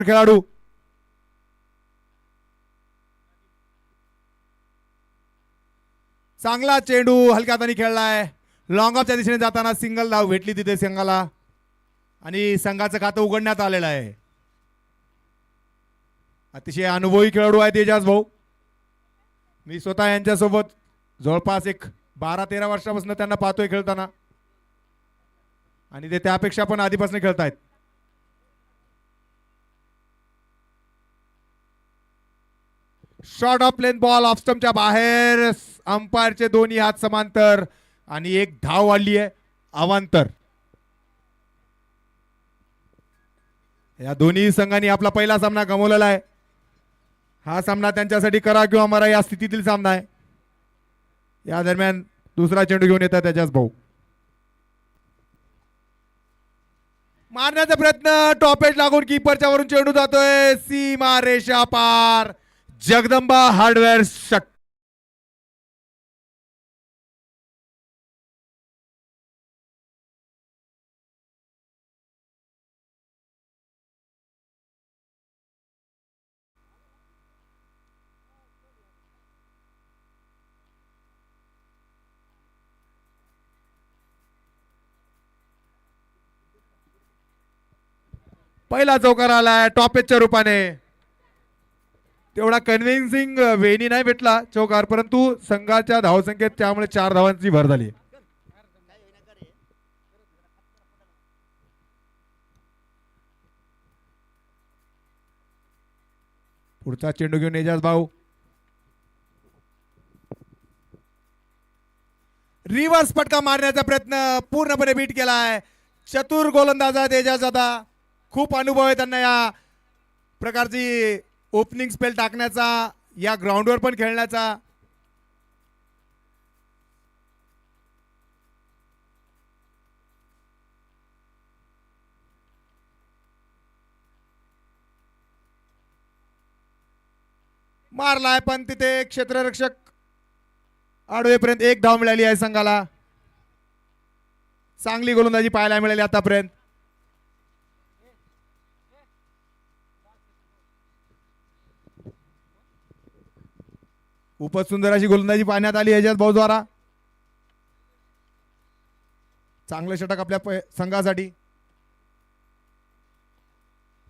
खेळाडू चांगला चेंडू हलक्या हाताने खेळलाय. लॉंग ऑफच्या दिशेने जाताना सिंगल धाव भेटली तिथे संघाला आणि संघाचं खातं उघडण्यात आलेलं आहे. अतिशय अनुभवी खेळाडू आहेत तेजाज भाऊ. मी स्वतः यांच्यासोबत जवळपास एक 12-13 वर्षापासून त्यांना पाहतोय खेळताना आणि ते त्यापेक्षा पण आधीपासून खेळतायत. Short of plain ball off स्टंपच्या बाहेर. अंपायरचे दोन्ही हात समांतर आणि एक धाव वाढली आहे अवांतर. या दोन्ही संघांनी आपला पहिला सामना गमावलेला आहे. हा सामना त्यांच्यासाठी करा किंवा मरा या स्थितीतील सामना आहे. या दरम्यान दुसरा चेंडू घेऊन येतात त्याच्याच भाऊ. मारण्याचा प्रयत्न टॉपेज लागून कीपरच्या वरून चेंडू जातोय सीमा रेषा पार. जगदंबा हार्डवेअर षट. पहिला चौकार आलाय टॉपेजच्या रूपाने. तेवढा कन्व्हिन्सिंग वेनी नाही भेटला चौकार, परंतु संघाच्या धावसंख्येत त्यामुळे 4 धावांची भर झाली. पुढचा चेंडू घेऊन एजाज भाऊ. रिव्हर्स फटका मारण्याचा प्रयत्न पूर्णपणे बीट केलाय. चतुर गोलंदाज आहेत एजाज. आता खूप अनुभव आहे त्यांना या प्रकारची ओपनिंग स्पेल टाकण्याचा, या ग्राउंडवर पण खेळण्याचा. मारलाय पण तिथे क्षेत्ररक्षक आडवेपर्यंत एक धाव मिळाली आहे संघाला. चांगली गोलंदाजी पाहायला मिळाली आतापर्यंत. खूपच सुंदर अशी गोलंदाजी पाहण्यात आली एजाज भाऊ द्वारा. चांगलं षटक आपल्या संघासाठी.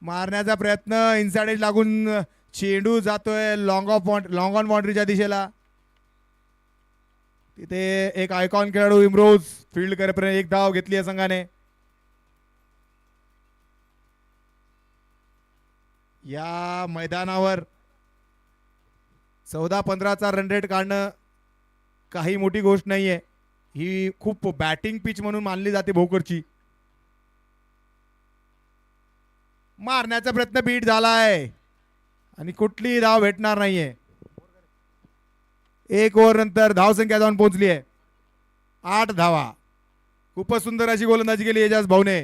मारण्याचा प्रयत्न इनसाइड एज लागून चेंडू जातोय लॉंग ऑन बाउंड्रीच्या दिशेला. तिथे एक आयकॉन खेळाडू इम्रोज फील्ड करेपर्यंत एक धाव घेतली आहे संघाने. या मैदानावर 14-15चा रन रेट काढणं काही मोठी गोष्ट नाहीये. ही खूप बॅटिंग पिच म्हणून मानली जाते भोकरची. मारण्याचा प्रयत्न बीट झालाय आणि कुठलीही धाव भेटणार नाहीये. एक ओव्हर नंतर धावसंख्या जाऊन पोहोचली आहे 8 धावा. खूपच सुंदर अशी गोलंदाजी केली एजाज भाऊने.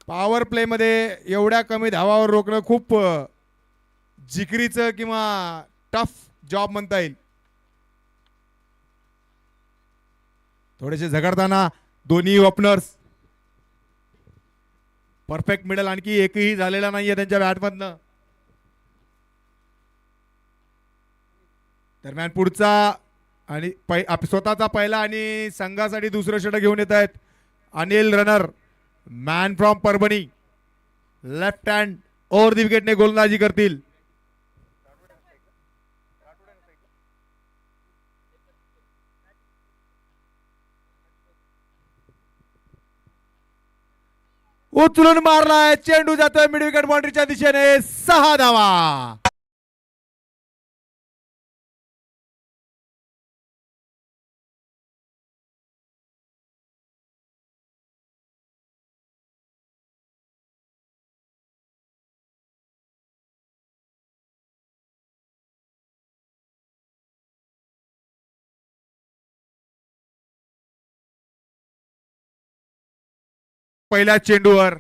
पॉवर प्ले मध्ये एवढ्या कमी धावावर रोखणं खूप जिकरीचं किंवा टफ जॉब म्हणता येईल. थोडेसे झगडताना दोन्ही ओपनर्स. परफेक्ट मिडल आणखी एकही झालेला नाहीये त्यांच्या बॅटमधनं. दरम्यान पुढचा आणि स्वतःचा पहिला आणि संघासाठी दुसरं षटक घेऊन येत आहेत Anil Raner, man from Parbhani. Left hand over the विकेटने गोलंदाजी करतील. उचलून मारलाय चेंडू जातोय मिड विकेट बाउंड्रीच्या दिशेने. 6 धावा. पहिल्या चेंडूवर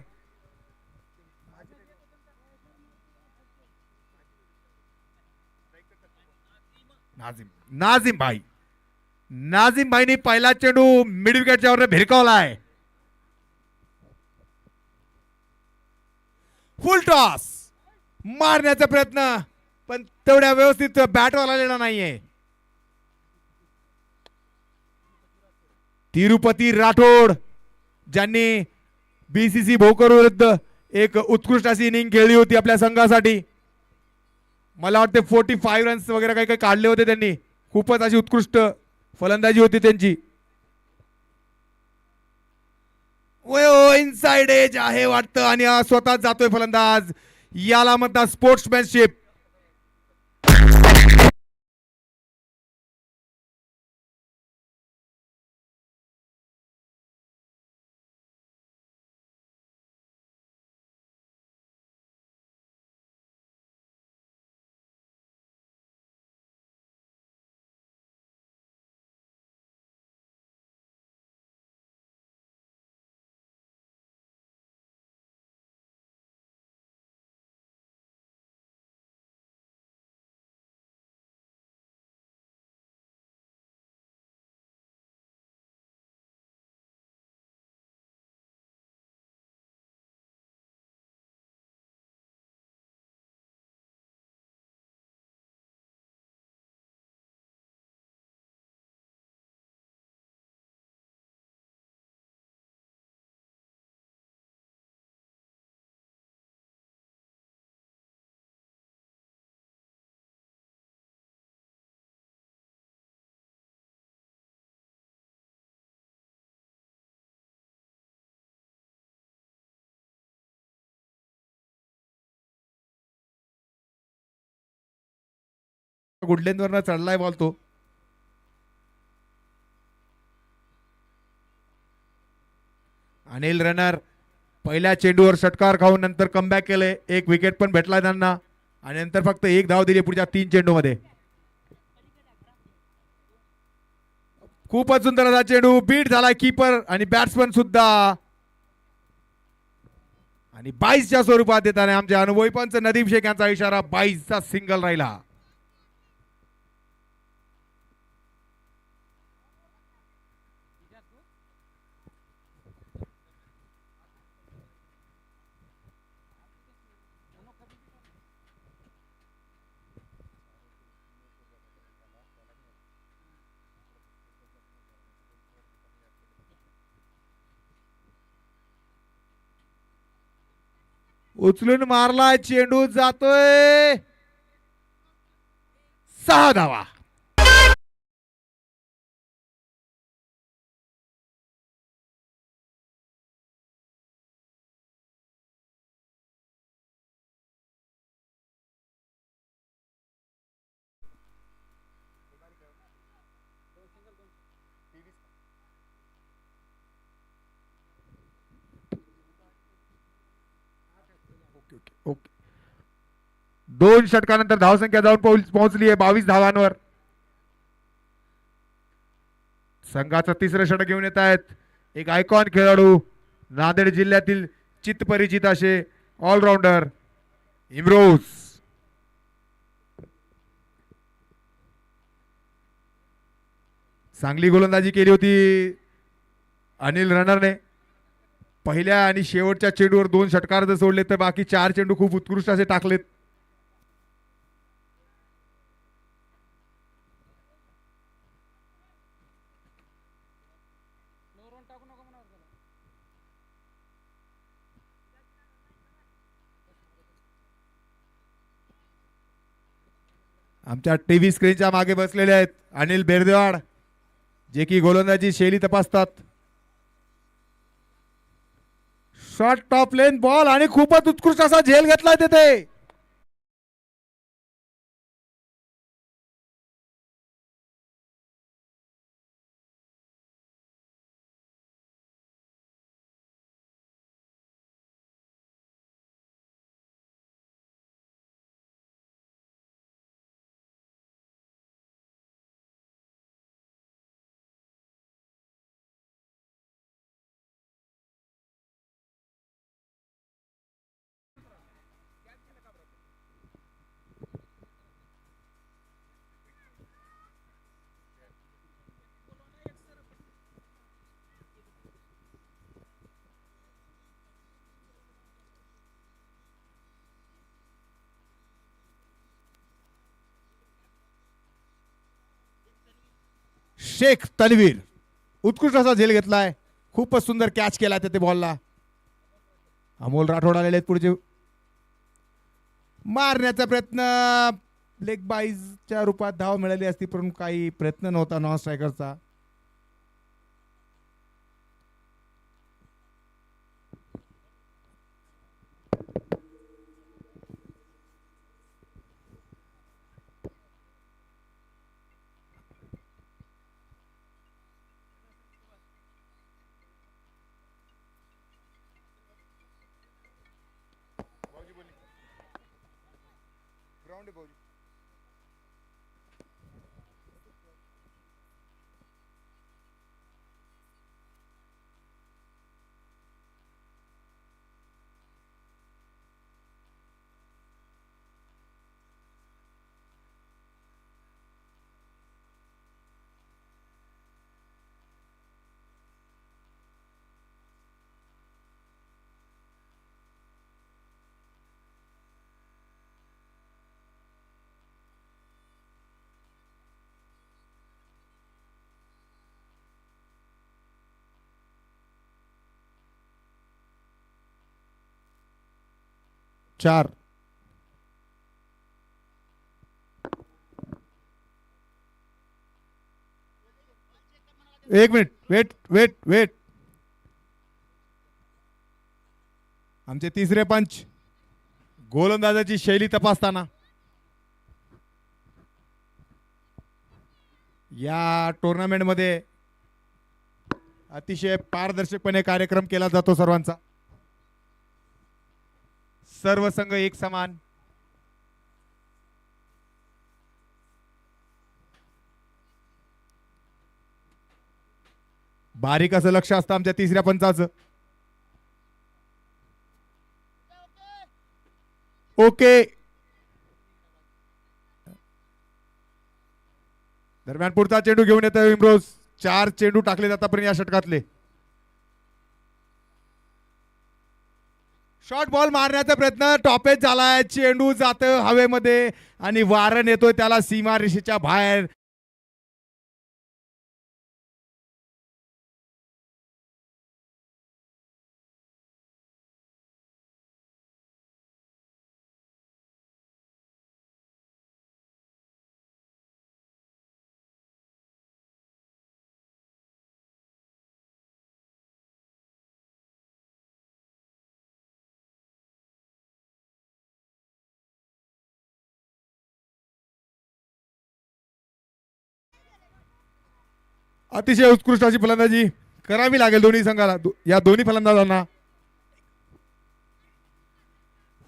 नाझिम भाईनी पहिला चेंडू मिड विकेटच्या वर भिरकावलाय. फुल टॉस मारण्याचा प्रयत्न, पण तेवढ्या व्यवस्थित बॅटवाला आलेला नाहीये. तिरुपती राठोड ज्यांनी बीसीसी भोकर विरुद्ध एक उत्कृष्ट अशी इनिंग खेळली होती आपल्या संघासाठी. मला वाटते 45 रन्स वगैरे काही काही काढले होते त्यांनी. खूपच अशी उत्कृष्ट फलंदाजी होती त्यांची. इनसाइड एज आहे वाटतं आणि स्वतः जातोय फलंदाज. याला म्हणतात स्पोर्ट्समॅनशिप. गुडलेंदवरनं चढलाय बॉल तो. अनिल रनर पहिल्या चेंडूवर षटकार खाऊन नंतर कमबॅक केले. एक विकेट पण भेटला त्यांना आणि नंतर फक्त एक धाव दिली पुढच्या 3 चेंडूमध्ये. खूपच सुंदर असा चेंडू बीट झाला कीपर आणि बॅट्समन सुद्धा. आणि 22च्या स्वरूपात देताना आमच्या अनुभवी पंच नदीम शेख यांचा इशारा. 22चा सिंगल राहिला. उचलून मारलाय चेंडू जातोय. 6 धावा. ओके. 2 षटकानंतर धावसंख्या जाऊन पोहोचली आहे 22 धावांवर. संघाचं तिसरं षटक घेऊन येत आहेत एक आयकॉन खेळाडू, नांदेड जिल्ह्यातील चित्तपरिचित असे ऑलराऊंडर इम्रोज. चांगली गोलंदाजी केली होती अनिल रनरने. पहिल्या आणि शेवटच्या चेंडूवर 2 षटकार जर सोडले तर बाकी 4 चेंडू खूप उत्कृष्ट असे टाकलेत. आमच्या टीव्ही स्क्रीनच्या मागे बसलेले आहेत अनिल बेरदेवाड, जे की गोलंदाजी शैली तपासतात. शॉर्ट टॉप लेन बॉल आणि खूपच उत्कृष्ट असा झेल घेतलाय तिथे. शेख तन्वीर उत्कृष्ट असा झेल घेतलाय. खूपच सुंदर कॅच केला त्या बॉलला. अमोल राठोड आलेले आहेत पुढचे. मारण्याचा प्रयत्न, लेग बाईजच्या रूपात धाव मिळाली असती परंतु काही प्रयत्न नव्हता नॉन स्ट्रायकरचा. चार. एक मिनिट, वेट वेट वेट. आमचे तिसरे पंच गोलंदाजाची शैली तपासताना या टुर्नामेंटमध्ये अतिशय पारदर्शकपणे कार्यक्रम केला जातो सर्वांचा. सर्व संघ एक समान. बारीक असं लक्ष असतं आमच्या तिसऱ्या पंचाचं. ओके. दरम्यान पुढचा चेंडू घेऊन येतोय इम्रोज. 4 चेंडू टाकले आतापर्यंत या षटकातले. शॉर्ट बॉल मारण्याचा प्रयत्न, टॉपेज झालाय. चेंडू जात हवेमध्ये आणि वारण येतोय त्याला सीमा रेषेच्या बाहेर. अतिशय उत्कृष्ट अशी फलंदाजी करावी लागेल दोन्ही संघाला, या दोन्ही फलंदाजांना.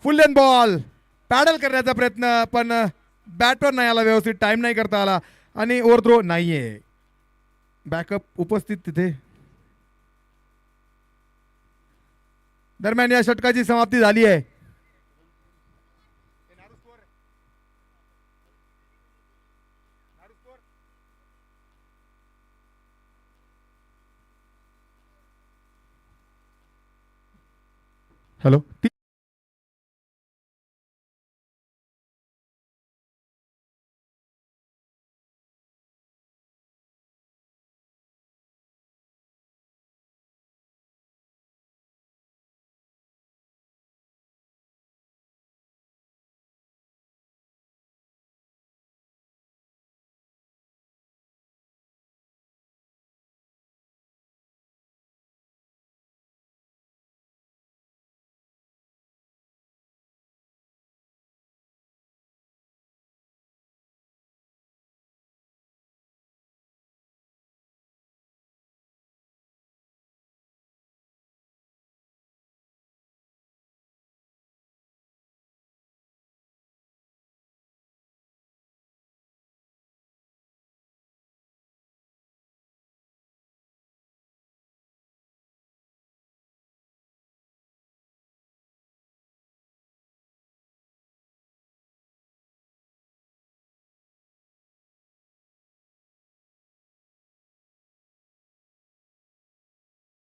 फुल लेंथ बॉल पॅडल करण्याचा प्रयत्न पण बॅटवर नाही आला, व्यवस्थित टाइम नाही करता आला आणि ओव्हर थ्रो नाहीये. बॅकअप उपस्थित तिथे. दरम्यान या षटकाची समाप्ती झाली आहे. हॅलो.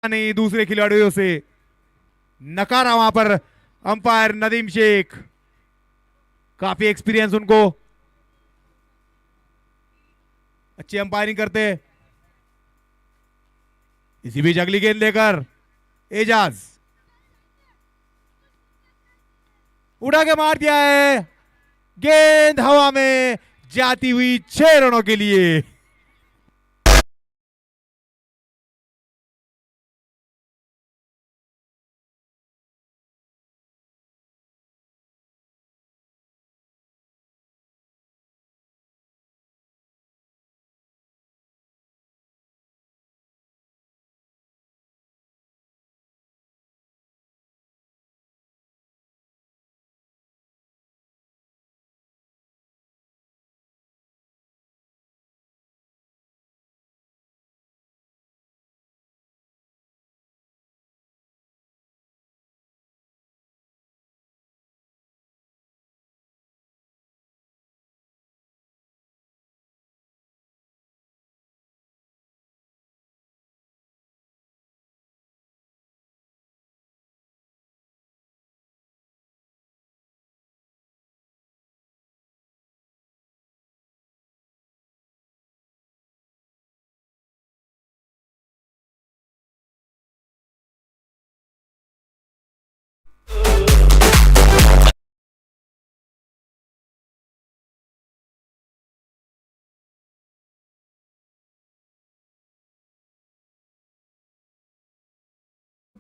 नहीं दूसरे खिलाड़ियों से नकारा वहां पर अंपायर नदीम शेख. काफी एक्सपीरियंस उनको, अच्छी अंपायरिंग करते. इसी बीच अगली गेंद लेकर एजाज उड़ा के मार दिया है, गेंद हवा में जाती हुई 6 रनों के लिए।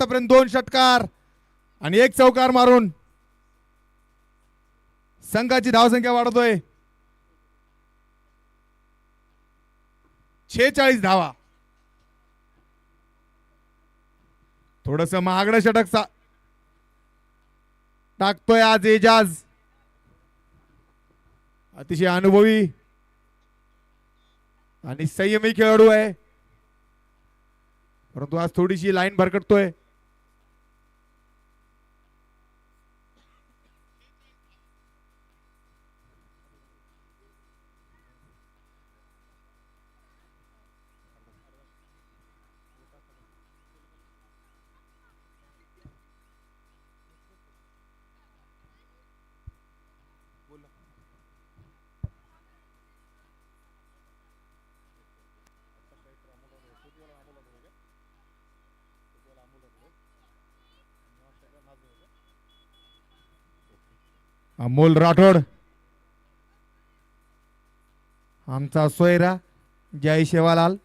आतापर्यंत 2 षटकार आणि 1 चौकार मारून संघाची धावसंख्या वाढवतोय 46 धावा. थोडस महागडं षटक टाकतोय आज एजाज, अतिशय अनुभवी आणि संयमी खेळाडू आहे, परंतु आज थोडीशी लाईन भरकटतोय. अमोल राठोड, आमचा सोयरा जय शेवालाल.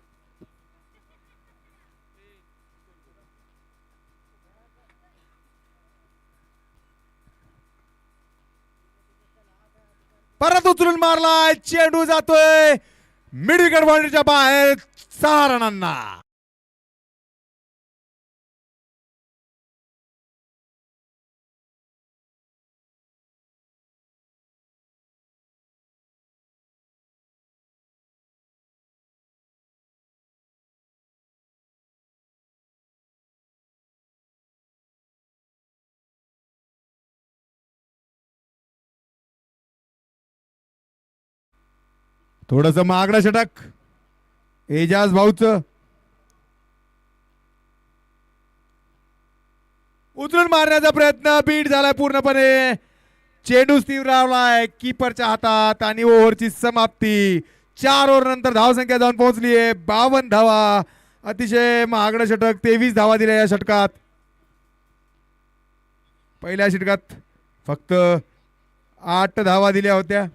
परत उचलून मारलाय, चेंडू जातोय मिड विकेट बाउंड्रीच्या बाहेर 6 रनांना. थोडस महागडं षटक एजाज भाऊच, उचलून मारण्याचा प्रयत्न बीट झालाय पूर्णपणे. चेंडू स्थिर रावलाय कीपरच्या हातात आणि ओव्हरची समाप्ती. 4 ओव्हर नंतर धावसंख्या जाऊन पोहोचली आहे 52 धावा. अतिशय महागडं षटक, 23 धावा दिल्या या षटकात. पहिल्या षटकात फक्त 8 धावा दिल्या होत्या.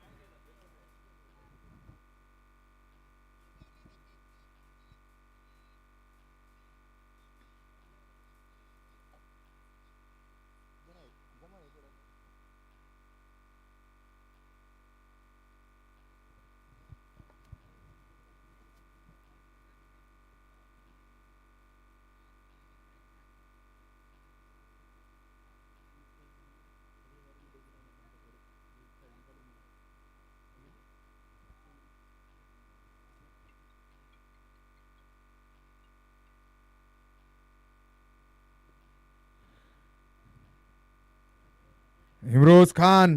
इम्रोज खान,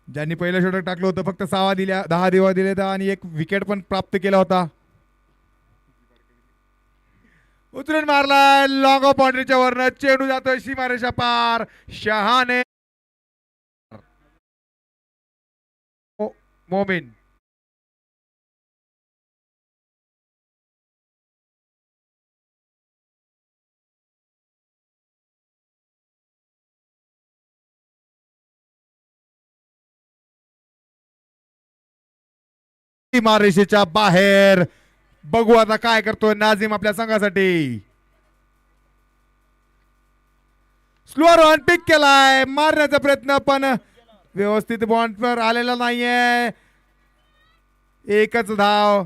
ज्यांनी पहिलं षटक टाकलं होतं, फक्त 10 धावा दिल्या आणि 1 विकेट पण प्राप्त केला होता. उचलून मारलाय लॉंग ऑफ बाउंड्रीच्या वरनं, चेंडू जातोय सीमारेषा पार. शहाने मोमीन सीमारेषेच्या बाहेर. बघू आता काय करतोय नाझीम आपल्या संघासाठी. स्लोअर ऑन पिक केलाय, मारण्याचा प्रयत्न पण व्यवस्थित बॉन्डवर आलेला नाहीये. एकच धाव.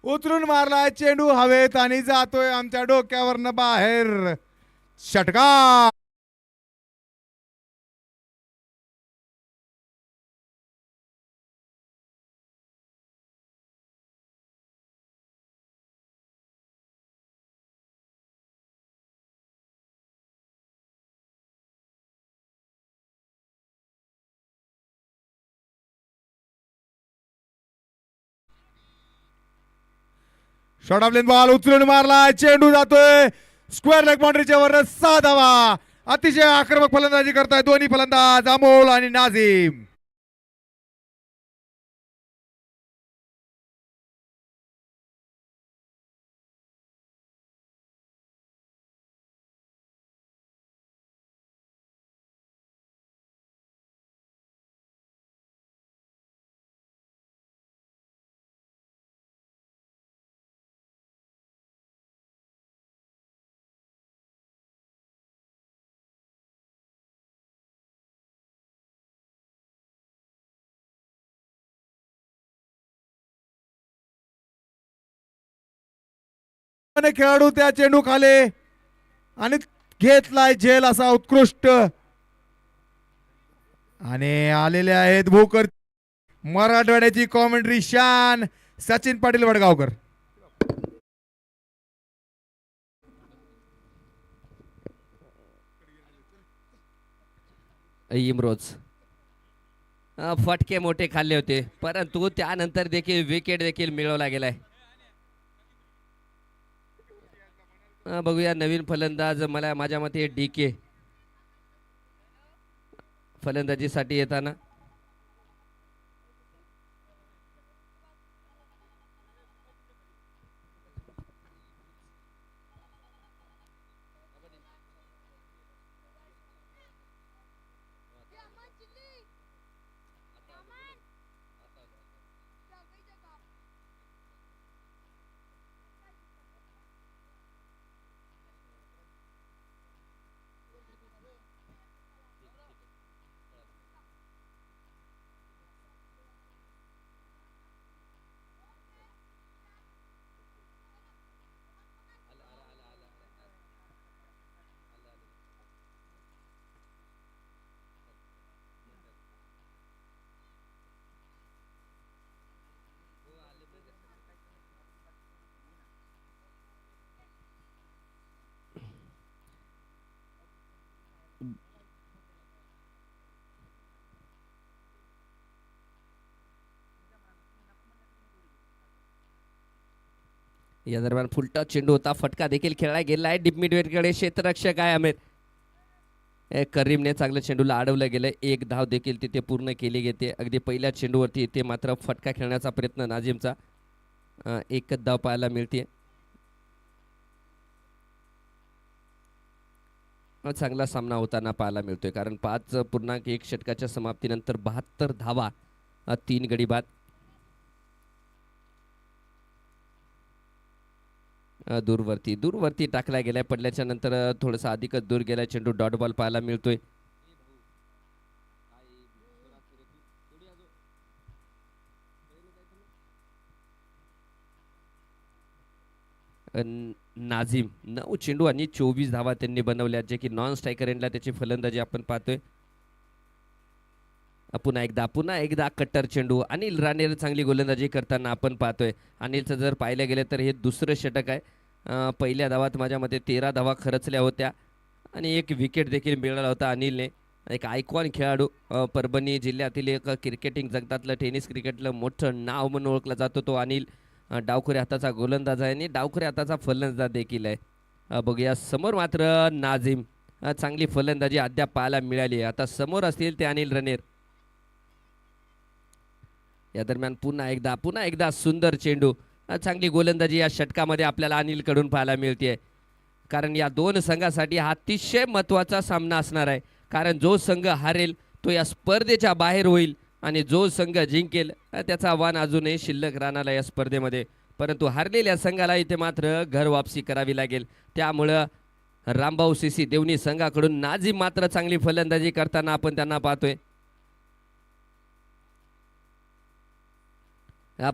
उचलून मारलाय चेंडू हवेत आणि जातोय आमच्या डोक्यावरनं बाहेर. षटकार. शॉर्ट ऑफ लेन बॉल उचलून मारला, चेंडू जातोय स्क्वेअर लेग बाउंड्रीच्या वर. 6 धावा. अतिशय आक्रमक फलंदाजी करताय दोन्ही फलंदाज अमोल आणि नाझीम. खेळाडू त्या चेंडू खाले आणि घेतलाय झेल असा उत्कृष्ट. आणि आलेले आहेत भोकर. मराठवाड्याची कॉमेंट्री शान सचिन पाटील वडगावकर. इमरोज फटके मोठे खाल्ले होते, परंतु त्यानंतर देखील विकेट देखील मिळवला गेलाय. बघूया नवीन फलंदाज, मला माझ्या मते DK फलंदाजीसाठी येताना. या दरम्यान फुलटा चेंडू होता, फटका देखील खेळला गेला आहे. डीप मिडवेकडे क्षेत्ररक्षक आहे अमित. करीमने चांगलं चेंडूला अडवलं गेलं. एक धाव देखील तिथे पूर्ण केली गेते. अगदी पहिल्या चेंडूवरती इथे मात्र फटका खेळण्याचा प्रयत्न नाझीमचा. एकच धाव पाहायला मिळते. चांगला सामना होताना पाहायला मिळतोय, कारण 5.1 षटकाच्या समाप्तीनंतर 72 धावा, 3 गडी बाद. दूरवरती टाकला गेलाय. पडल्याच्या नंतर थोडासा अधिकच दूर गेलाय चेंडू. डॉट बॉल पाहायला मिळतोय. नाझीम 9 चेंडू आणि 24 धावा त्यांनी बनवल्या, जे की नॉन स्ट्रायकर एंडला त्याची फलंदाजी आपण पाहतोय. पुन्हा एकदा कट्टर चेंडू. अनिल राणे चांगली गोलंदाजी करताना आपण पाहतोय. अनिलचं जर पाहिलं गेलं तर हे दुसरं षटक आहे. पहिल्या धावात माझ्या मते 13 धावा खरचल्या होत्या आणि एक विकेट देखील मिळाला होता अनिलने. एक आयकॉन खेळाडू, परभणी जिल्ह्यातील एक क्रिकेटिंग जगतातलं टेनिस क्रिकेटलं मोठं नाव म्हणून ओळखला जातो तो अनिल. डावखुऱ्या हाताचा गोलंदाज आहे आणि डावखुऱ्या हाताचा फलंदाज देखील आहे. बघूया समोर मात्र नाझीम. चांगली फलंदाजी अद्याप पाहायला मिळाली. आता समोर असतील ते अनिल रनेर. या दरम्यान पुन्हा एकदा सुंदर चेंडू. चांगली गोलंदाजी या षटकामध्ये आपल्याला अनिल कडून पाहायला मिळते, कारण या दोन संघासाठी हा अतिशय महत्त्वाचा सामना असणार आहे. कारण जो संघ हारेल तो या स्पर्धेच्या बाहेर होईल आणि जो संघ जिंकेल त्याचा आव्हान अजूनही शिल्लक राहणार या स्पर्धेमध्ये. परंतु हारलेल्या संघाला इथे मात्र घर वापसी करावी लागेल. त्यामुळं रामभाऊ सीसी देवणी संघाकडून नाझीम मात्र चांगली फलंदाजी करताना आपण त्यांना पाहतोय.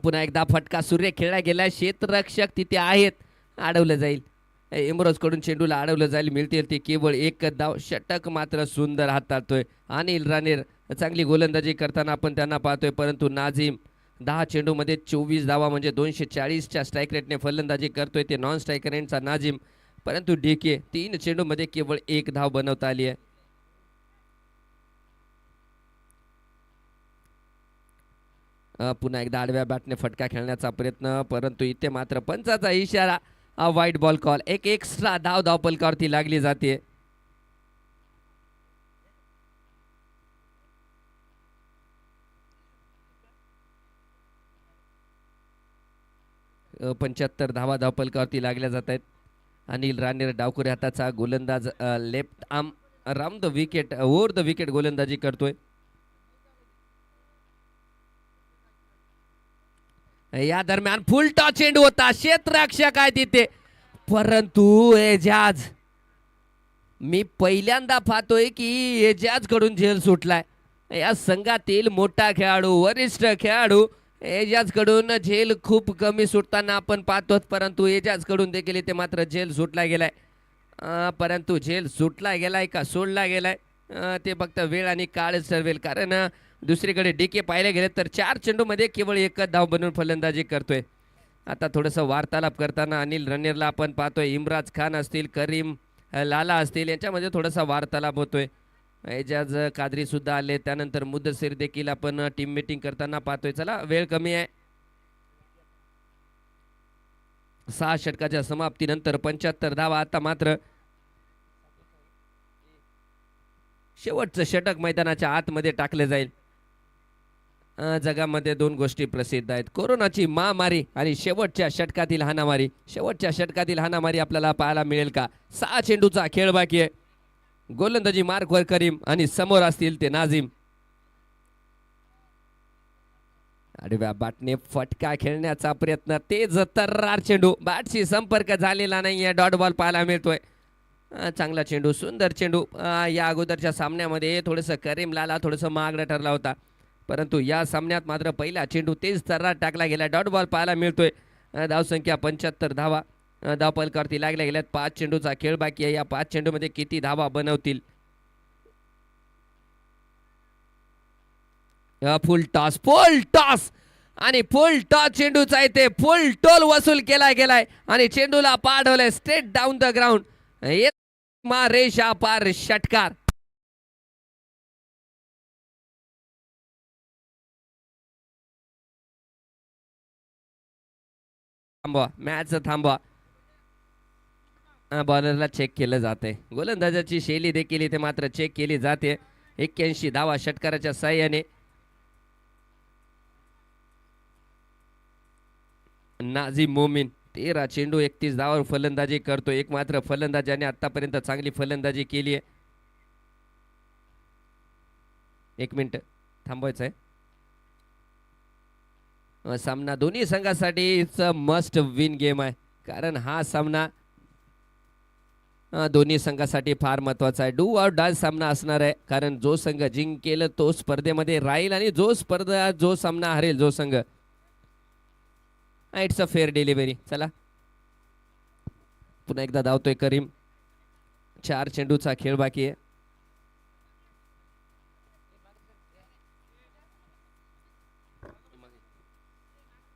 पुन्हा एकदा फटका सूर्य खेळला गेला. क्षेत्ररक्षक तिथे आहेत, अडवलं जाईल. इमरोज कडून चेंडूला अडवलं जाईल. मिळतील ते केवळ एक धाव. षटक मात्र सुंदर हाताळतोय अनिल राणेर. चांगली गोलंदाजी करताना आपण त्यांना पाहतोय. परंतु नाझीम 10 चेंडूमध्ये 24 धावा म्हणजे 240च्या स्ट्राईक रेटने फलंदाजी करतोय. ते नॉन स्ट्रायकर एंडचा नाझीम. परंतु डीके 3 चेंडूमध्ये केवळ एक धाव बनवता आली आहे. पुन्हा एकदा आडव्या बॅटने फटका खेळण्याचा प्रयत्न, परंतु इथे मात्र पंचाचा इशारा. वाईट बॉल कॉल. एक एक्स्ट्रा धाव धावपलकावरती लागली जाते. अ, 75 धावा धावपलकावरती लागल्या जात आहेत. अनिल राणेर डावखुरी हाताचा गोलंदाज left arm round the wicket over the wicket गोलंदाजी करतोय. या दरम्यान फुल टॉस चेंडू होता. क्षेत्ररक्षक आहे तिथे, परंतु एजाज, मी पहिल्यांदा पाहतोय की एजाज कडून झेल सुटलाय. या संघातील मोठा खेळाडू, वरिष्ठ खेळाडू एजाज कडून झेल खूप कमी सुटताना आपण पाहतो. परंतु एजाज कडून देखील इथे मात्र झेल सुटला गेलाय. परंतु झेल सुटला गेलाय का सोडला गेलाय ते फक्त वेळ आणि काळच ठरवेल. कारण दुसरीकडे डीके पाहिले गेले तर 4 चेंडूमध्ये केवळ एकच धाव बनवून फलंदाजी करतोय. आता थोडंसं वार्तालाप करताना अनिल रनेरला आपण पाहतोय. इम्राज खान असतील, करीम लाला असतील, यांच्यामध्ये थोडासा वार्तालाप होतोय. एजाज कादरी सुद्धा आले. त्यानंतर मुद्दसीर देखील आपण टीम मीटिंग करताना पाहतोय. चला, वेळ कमी आहे. 6 षटकाच्या समाप्तीनंतर 75 धावा. आता मात्र शेवटचं षटक मैदानाच्या आतमध्ये टाकले जाईल. जगामध्ये 2 गोष्टी प्रसिद्ध आहेत, कोरोनाची महामारी आणि शेवटच्या षटकातील हाणामारी. शेवटच्या षटकातील हाणामारी आपल्याला पाहायला मिळेल का? 6 चेंडूचा खेळ बाकी आहे. गोलंदाजी मार्कवर करीम आणि समोर असतील ते नाझीम. आडव्या बॅटने फटका खेळण्याचा प्रयत्न. तेज तर्रार चेंडू, बॅटशी संपर्क झालेला नाहीये. डॉट बॉल पाहायला मिळतोय. चांगला चेंडू, सुंदर चेंडू. या अगोदरच्या सामन्यामध्ये थोडंसं करीम लाला थोडंसं महागडा ठरला होता, परंतु या सामन्यात मात्र पहिला चेंडू तेज तर्रार टाकला गेला. डॉट बॉल पाहायला मिळतोय. धावसंख्या 75 धावा धावपलकावरती लागल्या गेल्यात. 5 चेंडूचा खेळ बाकी आहे. या 5 चेंडूमध्ये किती धावा बनवतील? फुल टॉस आणि फुल टॉस चेंडूचा इथे फुल टोल वसूल केला गेलाय आणि चेंडूला पाठवलंय स्ट्रेट डाऊन द ग्राउंड. रेषा पार षटकार. थांबवा, मॅच थांबवा. बॉलरला चेक केलं जाते. गोलंदाजाची शैली देखील इथे मात्र चेक केली जाते. 81 धावा षटकाराच्या साह्याने. नाझीम मोमीन 13 चेंडू 31 धावावर फलंदाजी करतो. एक मात्र फलंदाजाने आतापर्यंत चांगली फलंदाजी केली आहे. 1 मिनिट थांबवायचं आहे. सामना दोन्ही संघासाठी it's a must win game आहे, कारण हा सामना दोन्ही संघासाठी फार महत्त्वाचा आहे. डू ऑर डाय सामना असणार आहे, कारण जो संघ जिंकेल तो स्पर्धेमध्ये राहील आणि जो सामना हरेल जो संघ. It's a fair delivery. चला, पुन्हा एकदा धावतोय करीम. 4 चेंडूचा खेळ बाकी आहे.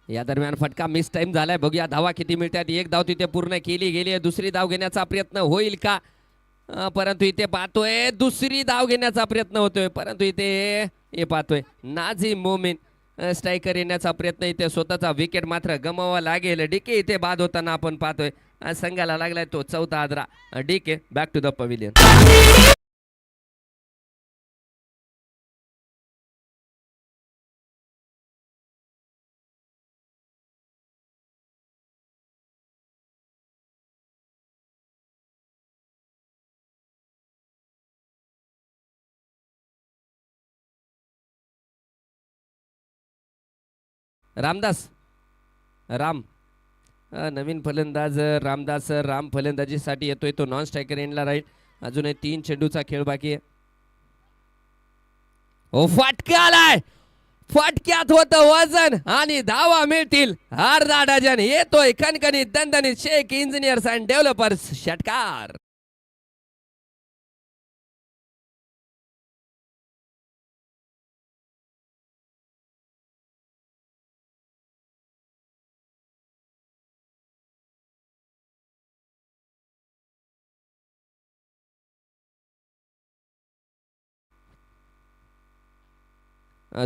या दरम्यान फटका मिस टाइम झालाय. बघूया धावा किती मिळतात. 1 धाव तिथे पूर्ण केली गेली आहे. दुसरी धाव घेण्याचा प्रयत्न होईल का? परंतु इथे पाहतोय दुसरी धाव घेण्याचा प्रयत्न होतोय, परंतु इथे हे पाहतोय नाझीम मोमीन स्ट्रायकर येण्याचा प्रयत्न इथे स्वतःचा विकेट मात्र गमावा लागेल. डीके इथे बाद होताना आपण पाहतोय. संघाला लागलाय तो चौथा आदरा. DK back to the pavilion. Ramdas Ram नवीन फलंदाज रामदास राम फलंदाजीसाठी येतोय. तो नॉन स्ट्रायकर एंडला राहील. अजूनही 3 चेंडूचा खेळ बाकी आहे. ओ फटका आलाय. फटक्यात होतं वजन आणि धावा मिळतील. अर्धा डझन येतोय खणखणीत दणदणीत शेख इंजिनियर्स अँड डेव्हलपर्स षटकार.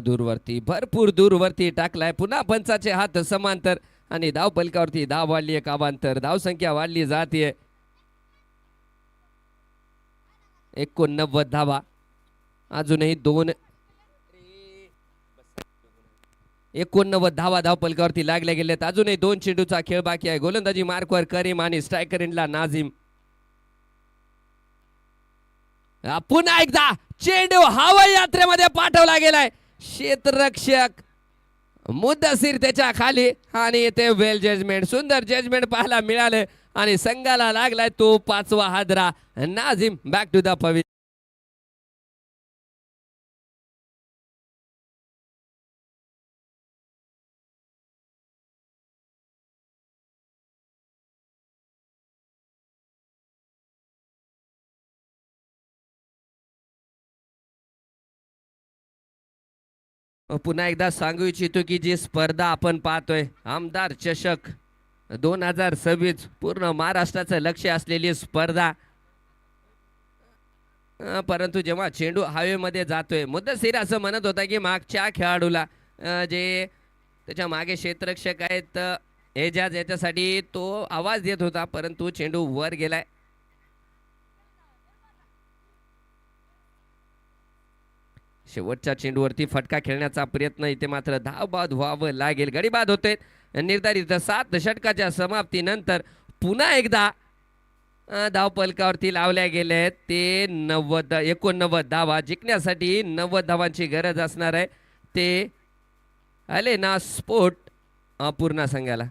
दूरवरती भरपूर दूरवरती टाकलाय. पुन्हा पंचाचे हात समांतर आणि धाव पलकावरती धाव वाढली. एक अवांतर धाव संख्या वाढली जाते. 89 धावा. अजूनही 89 धावा धाव पलकावरती लागल्या गेल्यात. अजूनही 2 चेंडूचा खेळ बाकी आहे. गोलंदाजी मार्कवर करीम आणि स्ट्रायकर इंडला नाझीम. पुन्हा एकदा चेंडू हवाई यात्रेमध्ये पाठवला गेलाय. क्षेत्ररक्षक मुद्दासिर त्याच्या खाली आणि येथे वेल जजमेंट. सुंदर जजमेंट पाहायला मिळाले आणि संघाला लागलाय तो 5वा हादरा. Nazim back to the pavilion. पुन्हा एकदा सांगू इच्छितो की जी स्पर्धा आपण पाहतोय आमदार चषक 2026 पूर्ण महाराष्ट्राचं लक्ष असलेली स्पर्धा. परंतु जेव्हा चेंडू हवेमध्ये जातोय, मुद्दासिर असं म्हणत होता की मागच्या खेळाडूला जे त्याच्या मागे क्षेत्ररक्षक आहेत एजाज याच्यासाठी तो आवाज देत होता, परंतु चेंडू वर गेलाय. शेवटच्या चेंडूवरती फटका खेळण्याचा प्रयत्न. इथे मात्र धाव बाद व्हावं लागेल. गडी बाद होते. निर्धारित 7 षटकाच्या समाप्तीनंतर पुन्हा एकदा धाव पलकावरती लावल्या गेल्या. ते 89 धावा जिंकण्यासाठी 90 धावांची गरज असणार आहे. ते आले ना स्पोर्ट पूर्ण संघाला.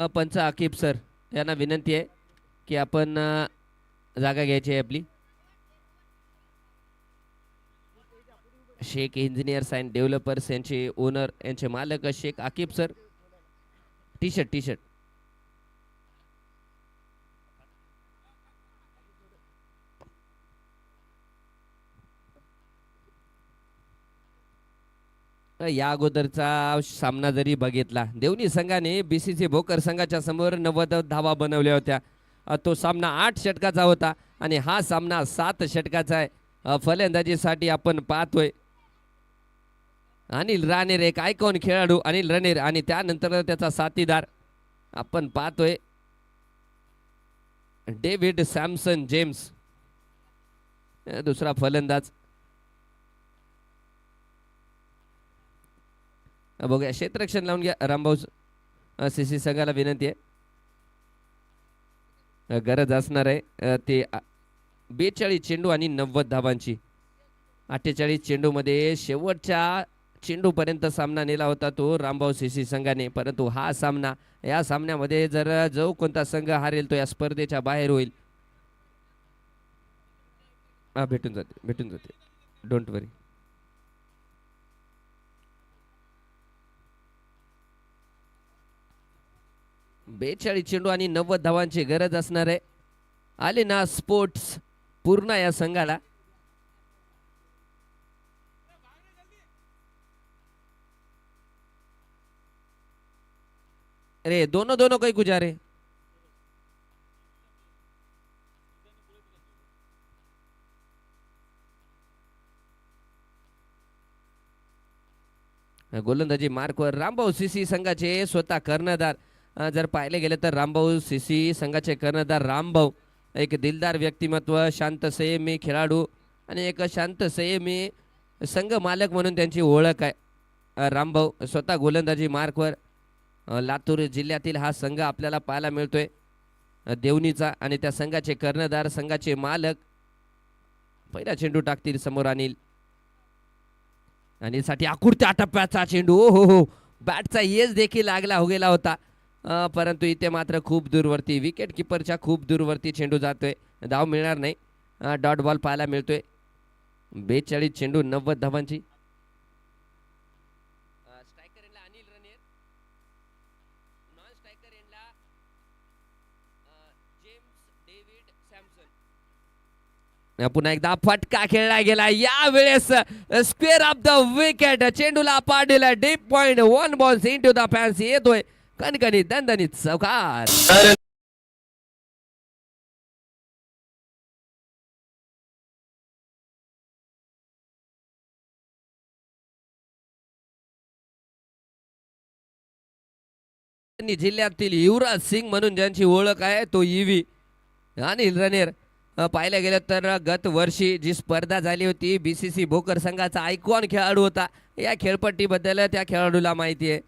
पंच आकिब सर यांना विनंती आहे की आपण जागा घ्यायची आहे आपली. शेख इंजिनियर्स अँड डेव्हलपर्स यांचे ओनर यांचे मालक Shaikh Aqib sir. T shirt या अगोदरचा सामना जरी बघितला, देवणी संघाने बीसीसी भोकर संघाच्या समोर 90 धावा बनवल्या होत्या. तो सामना 8 षटकाचा होता आणि हा सामना 7 षटकाचा आहे. फलंदाजीसाठी आपण पाहतोय अनिल राणेर, एक आयकॉन खेळाडू अनिल राणेर, आणि त्यानंतर त्याचा साथीदार आपण पाहतोय डेव्हिड सॅमसन जेम्स, दुसरा फलंदाज. बघूया, क्षेत्ररक्षण लावून घ्या रामभाऊ. सीसी संघाला विनंती आहे, गरज असणार आहे ते 42 चेंडू आणि 90 धावांची. 48 चेंडूमध्ये शेवटच्या चेंडूपर्यंत सामना नेला होता तो रामभाऊ सीसी संघाने. परंतु हा सामना, या सामन्यामध्ये जर जो कोणता संघ हारेल तो या स्पर्धेच्या बाहेर होईल. भेटून जाते डोंट वरी. बेचाळीस चेंडू आणि 90 धावांची गरज असणार आहे. आले ना स्पोर्ट्स पूर्ण या संघाला. अरे दोनों काही गुजारे. गोलंदाजी मार्कवर रामभाऊ सीसी संघाचे स्वतः कर्णधार. जर पाहिले गेले तर रामभाऊ सीसी संघाचे कर्णधार रामभाऊ एक दिलदार व्यक्तिमत्व, शांत संयमी खेळाडू आणि एक शांत संयमी संघ मालक म्हणून त्यांची ओळख आहे. रामभाऊ स्वतः गोलंदाजी मार्कवर. लातूर जिल्ह्यातील हा संघ आपल्याला पाहायला मिळतोय देवणीचा, आणि त्या संघाचे कर्णधार, संघाचे मालक. पहिला चेंडू टाकतील समोर अनिल. अनिलसाठी आकुर्त्या टप्प्याचा चेंडू. हो, बॅटचा येस देखील लागला हो गेला होता, परंतु इथे मात्र खूप दूरवरती, विकेट किपरच्या खूप दूरवरती चेंडू जातोय. धाव मिळणार नाही. डॉट बॉल पाहायला मिळतोय. 42 चेंडू 90 धावांची. स्ट्रायकर एंडला अनिल राणेर, नॉन स्ट्रायकर एंडला जेम्स डेव्हिड सॅमसन. पुन्हा एकदा फटका खेळला गेला, यावेळेस स्क्वेअर ऑफ द विकेट. चेंडूला पाडलेला deep point, 1 ball into the fans. येतोय कणकणीत दणदणीत चौकार. जिल्ह्यातील युवराज सिंग म्हणून ज्यांची ओळख आहे तो ईव्ही अनिल राणेर. पाहिलं गेलं तर गत वर्षी जी स्पर्धा झाली होती, बीसीसी भोकर संघाचा आयकॉन खेळाडू होता. या खेळपट्टीबद्दल त्या खेळाडूला माहिती आहे.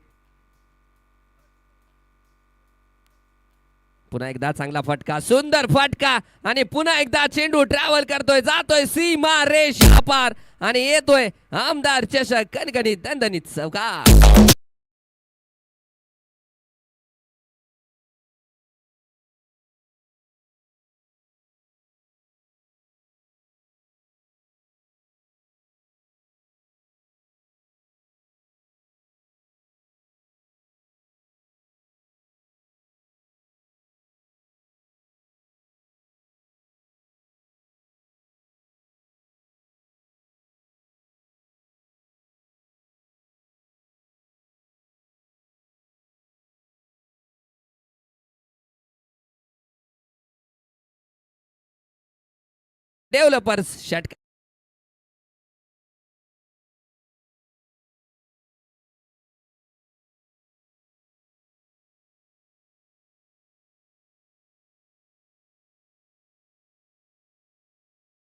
पुन्हा एकदा चांगला फटका, सुंदर फटका, आणि पुन्हा एकदा चेंडू ट्रॅव्हल करतोय, जातोय सीमा रेषा पार आणि येतोय आमदार चषक. कणकणीत दणदणीत चौकार. डेव्हलपर्स षटक.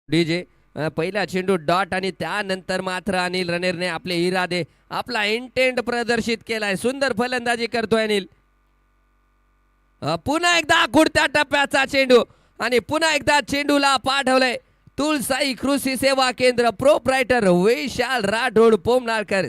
डीजे पहिला चेंडू डॉट, आणि त्यानंतर मात्र अनिल राणेरने आपले इरादे, आपला इंटेंट प्रदर्शित केलाय. सुंदर फलंदाजी करतोय अनिल. पुन्हा एकदा कुडत्या टप्प्याचा चेंडू, आणि पुन्हा एकदा चेंडूला पाठवलंय तुळसाई कृषी सेवा केंद्र, प्रोप्रायटर विशाल राठोड पोमनाळकर.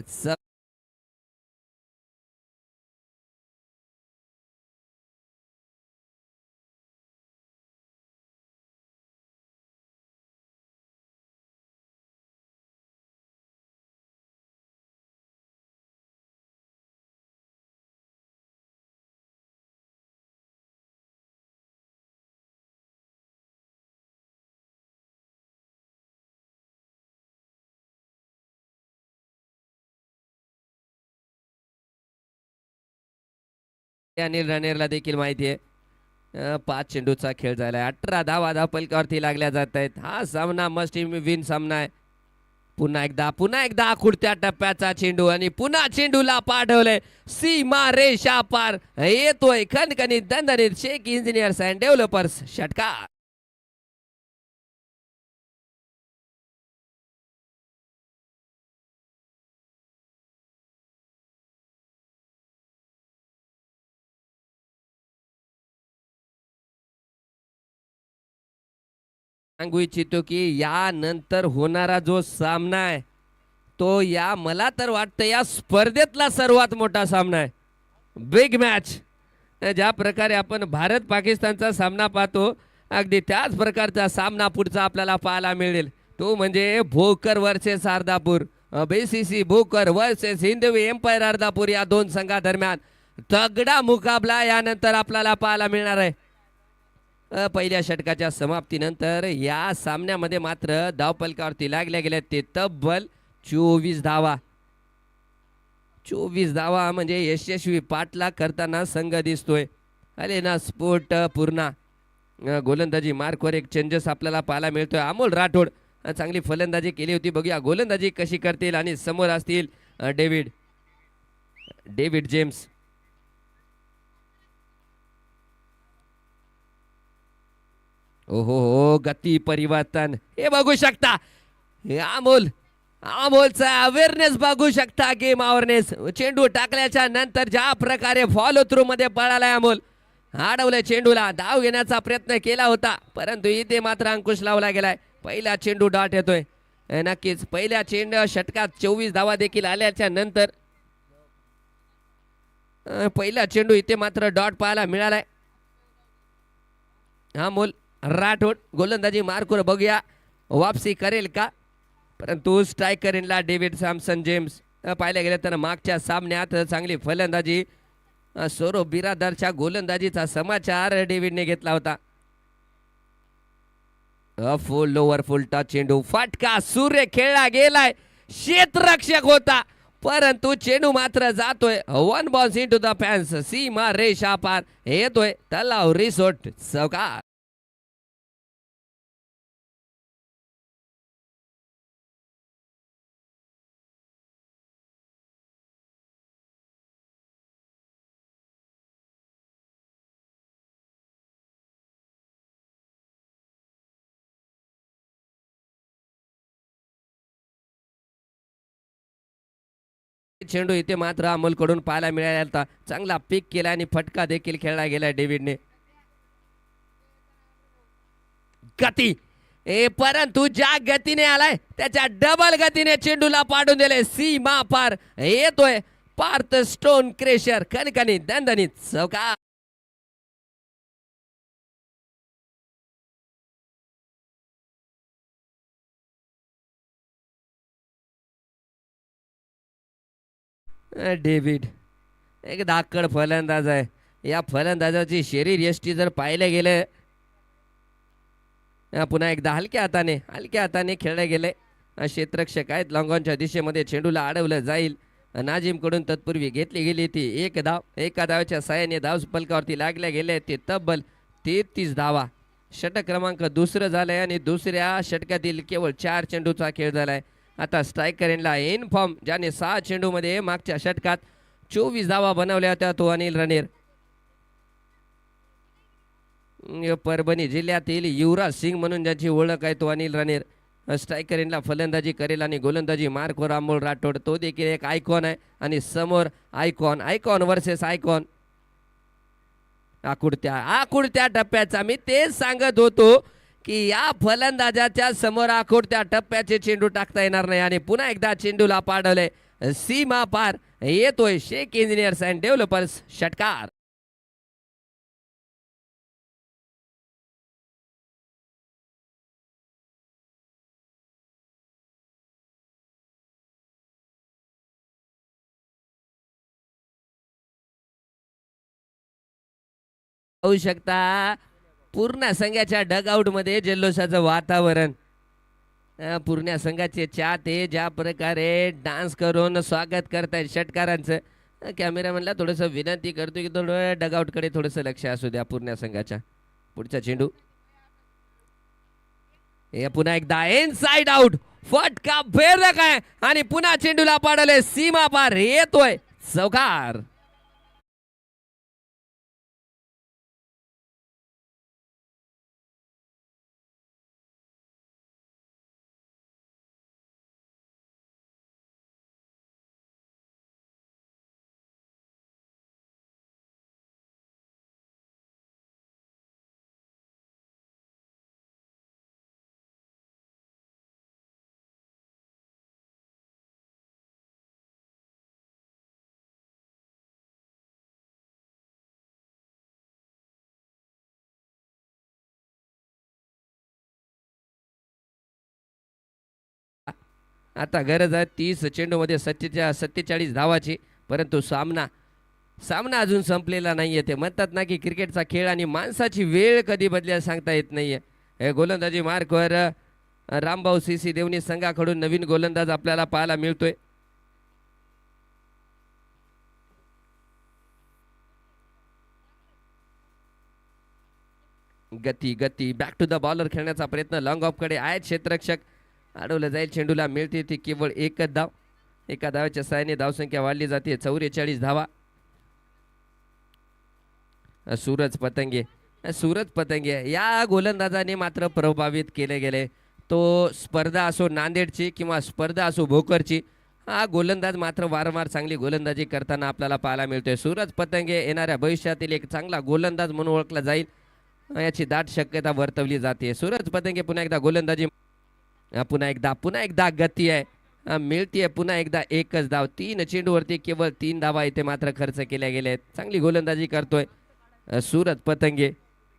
अनिल राणेरला देखील माहिती आहे 5 चेंडूचा खेळ झालाय. 18 धावा धावपलकावरती लागल्या जात आहेत. हा सामना मस्ट विन सामना आहे. पुन्हा एकदा आखुडत्या टप्प्याचा चेंडू आणि पुन्हा चेंडूला पाठवलंय सीमा रेषा पार. येतोय खणखणीत दणदणीत शेख इंजिनियर्स अँड डेव्हलपर्स षटकार. सांगू इच्छितो की यानंतर होणारा जो सामना आहे तो मला तर वाटतं या स्पर्धेतला सर्वात मोठा सामना आहे. Big match. ज्या प्रकारे आपण भारत पाकिस्तानचा सामना पाहतो अगदी त्याच प्रकारचा सामना पुढचा आपल्याला पाहायला मिळेल. तो म्हणजे Bhokar versus Ardhapur. BCC Bhokar versus Hindavi empire Ardhapur या दोन संघादरम्यान तगडा मुकाबला यानंतर आपल्याला पाहायला मिळणार आहे. पहिल्या षटकाच्या समाप्तीनंतर या सामन्यामध्ये मात्र धावपलकावरती लागल्या गेल्या ते तब्बल 24 धावा. 24 धावा म्हणजे यशस्वी पाठलाग करताना संघ दिसतोय. Alena sport Purna. गोलंदाजी मार्कवर एक चेंजेस आपल्याला पाहायला मिळतोय. अमोल राठोड चांगली फलंदाजी केली होती. बघूया गोलंदाजी कशी करतील. आणि समोर असतील डेव्हिड जेम्स. ओहो गती परिवर्तन हे बघू शकता. अमोलचा अवेअरनेस बघू शकता. Game awareness. चेंडू टाकल्याच्या नंतर ज्या प्रकारे फॉलो थ्रू मध्ये पळालाय अमोल. अडवलंय चेंडूला. धाव घेण्याचा प्रयत्न केला होता परंतु इथे मात्र अंकुश लावला गेलाय. पहिला चेंडू डॉट येतोय. नक्कीच पहिल्या षटकात 24 धावा देखील आल्याच्या नंतर पहिला चेंडू इथे मात्र डॉट पाहायला मिळालाय. अमोल राठोड गोलंदाजी मार्कवर बघूया वापसी करेल का. परंतु स्ट्रायकर इनला डेव्हिड सॅमसन जेम्स. पाहिलं गेलं तर मागच्या सामन्यात चांगली फलंदाजी सौरभ बिरादरच्या गोलंदाजीचा समाचार डेव्हिडने घेतला होता. फुल ओव्हर फुल टच चेंडू. फटका सूर्य खेळला गेलाय. क्षेत्ररक्षक होता परंतु चेंडू मात्र जातोय 1 बॉल्स इनटू द फॅन्स. सीमा रेषा पार. येतोय तलाव रिसोर्ट चौकार. चेंडू इथे मात्र अमोलकडून पाहायला मिळाला होता. चांगला पिक केला आणि फटका देखील खेळला गेला डेव्हिडने. गती परंतु ज्या गतीने आलाय त्याच्या डबल गतीने चेंडूला पाडून दिले सीमा पार. येतोय पार्थ स्टोन क्रेशर. खणखणीत दणदणीत चौकार. डेव्हिड एक धाकड फलंदाज आहे. या फलंदाजाची शरीर यष्टी जर पाहिलं गेलं पुन्हा एकदा हलक्या हाताने खेळले गेले. क्षेत्ररक्षक आहेत. लॉंगॉनच्या दिशेमध्ये चेंडूला अडवलं जाईल. नाजिमकडून तत्पूर्वी घेतली गेली ती एक धाव. एका धावाच्या साहाय्याने धाव पलकावरती लागल्या गेले ते तब्बल 33 धावा. षटक क्रमांक दुसरं झालंय आणि दुसऱ्या षटकातील केवळ 4 चेंडूचा खेळ झालाय. आता स्ट्रायकर इनला इन फॉर्म ज्याने 6 चेंडूमध्ये मागच्या षटकात 24 धावा बनवल्या होत्या तो अनिल राणेर. परभणी जिल्ह्यातील युवराज सिंग म्हणून ज्याची ओळख आहे तो अनिल राणेर. स्ट्रायकर इनला फलंदाजी करेल आणि गोलंदाजी मार्कवर अमोल राठोड. तो देखील एक आयकॉन आहे आणि समोर आयकॉन वर्सेस आयकॉन. आकुडत्या टप्प्याचा मी तेच सांगत होतो की या फलंदाजाच्या समोर आकुडत्या टप्प्याचे चेंडू टाकता येणार नाही. आणि पुन्हा एकदा चेंडूला पाडवले सीमा पार. येतोय शेख इंजिनियर्स अँड डेव्हलपर्स षटकार. होऊ शकता पूर्ण संघाच्या डगआउट मध्ये जल्लोषाचं वातावरण. पूर्ण संघाचे चाहते ज्या प्रकारे डान्स करून स्वागत करतायत षटकारांचं. कॅमेरामॅनला थोडंसं विनंती करतो की थोडं डगआउटकडे थोडंसं लक्ष असू द्या पूर्ण संघाच्या. पुढचा चेंडू हे पुन्हा एकदा इनसाइड आउट, फटका फेरक आहे आणि पुन्हा चेंडूला पाडले सीमा पार येतोय चौकार. आता गरज आहे 30 चेंडूमध्ये 47 धावाची, परंतु सामना सामना अजून संपलेला नाहीये. ते म्हणतात ना की क्रिकेटचा खेळ आणि माणसाची वेळ कधी बदल्या सांगता येत नाहीये. हे गोलंदाजी मार्कवर रामभाऊ सी देवणी संघाकडून नवीन गोलंदाज आपल्याला पाहायला मिळतोय. गती गती बॅक टू द बॉलर खेळण्याचा प्रयत्न लॉंग ऑफ कडे आहेत क्षेत्ररक्षक. अडवलं जाईल, चेंडूला मिळते ती केवळ एकच धाव. एका धावाच्या सहाय्याने धावसंख्या वाढली जाते 44 धावा. सूरज पतंगे या गोलंदाजाने मात्र प्रभावित केले गेले. तो स्पर्धा असो नांदेडची किंवा स्पर्धा असो भोकरची, हा गोलंदाज मात्र वारंवार चांगली गोलंदाजी करताना आपल्याला पाहायला मिळतोय. सूरज पतंगे येणाऱ्या भविष्यातील एक चांगला गोलंदाज म्हणून ओळखला जाईल याची दाट शक्यता वर्तवली जाते. सूरज पतंगे पुन्हा एकदा गोलंदाजी, पुन्हा एकदा गती आहे, मिळतीये पुन्हा एकदा एकच धाव. 3 चेंडूवरती केवळ 3 धावा इथे मात्र खर्च केल्या गेल्या आहेत. चांगली गोलंदाजी करतोय सूरज पतंगे.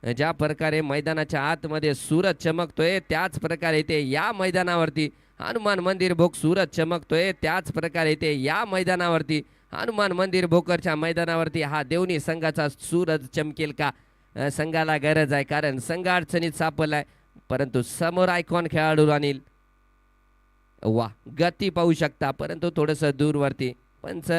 ज्या प्रकारे मैदानाच्या आतमध्ये सूरज चमकतोय त्याच प्रकारे इथे या मैदानावरती हनुमान मंदिर भोक सूरज चमकतोय. त्याच प्रकारे इथे या मैदानावरती हनुमान मंदिर भोकरच्या मैदानावरती हा देवणी संघाचा सूरज चमकेल का? संघाला गरज आहे, कारण संघ अडचणीत सापडलाय, परंतु समोर आयकॉन खेळाडू अनिल. वा, गती पाहू शकता, परंतु थोडंसं दूरवरती. पंच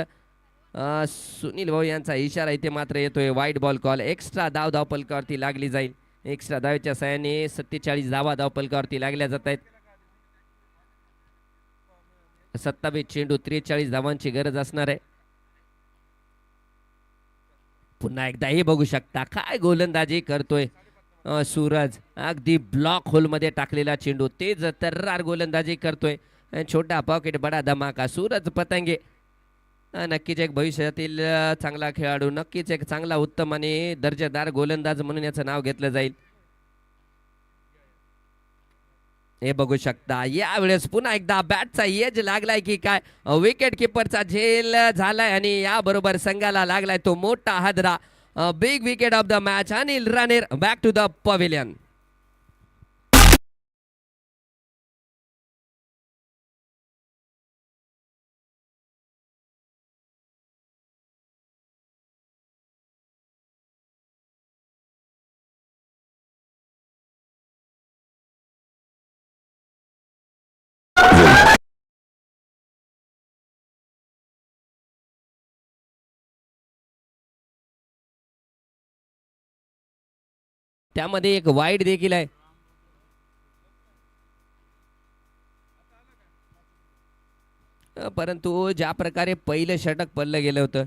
सुनील भाऊ यांचा इशारा इथे मात्र येतोय. वाईट बॉल कॉल. एक्स्ट्रा धाव धावपलकावरती लागली जाईल. एक्स्ट्रा धावेच्या सहाय्याने 47 धावा धावपलकावरती लागल्या जात आहेत. 27 चेंडू 43 धावांची गरज असणार आहे. पुन्हा एकदा हे बघू शकता काय गोलंदाजी करतोय सूरज. अगदी ब्लॉक होलमध्ये टाकलेला चेंडू, तेज तर्रार गोलंदाजी करतोय. छोटा पॉकेट बडा धमाका. सूरज पतंगे नक्कीच एक भविष्यातील चांगला खेळाडू, नक्कीच एक चांगला उत्तम आणि दर्जेदार गोलंदाज म्हणून याचं नाव घेतलं जाईल. हे बघू शकता यावेळेस पुन्हा एकदा बॅटचा एज लागलाय की काय, विकेट किपरचा झेल झालाय आणि याबरोबर संघाला लागलाय तो मोठा हादरा. Big wicket of the match. Anil Raner back to the pavilion. त्यामध्ये एक वाईड देखील आहे. परंतु ज्या प्रकारे पहिलं षटक पडलं गेलं होतं,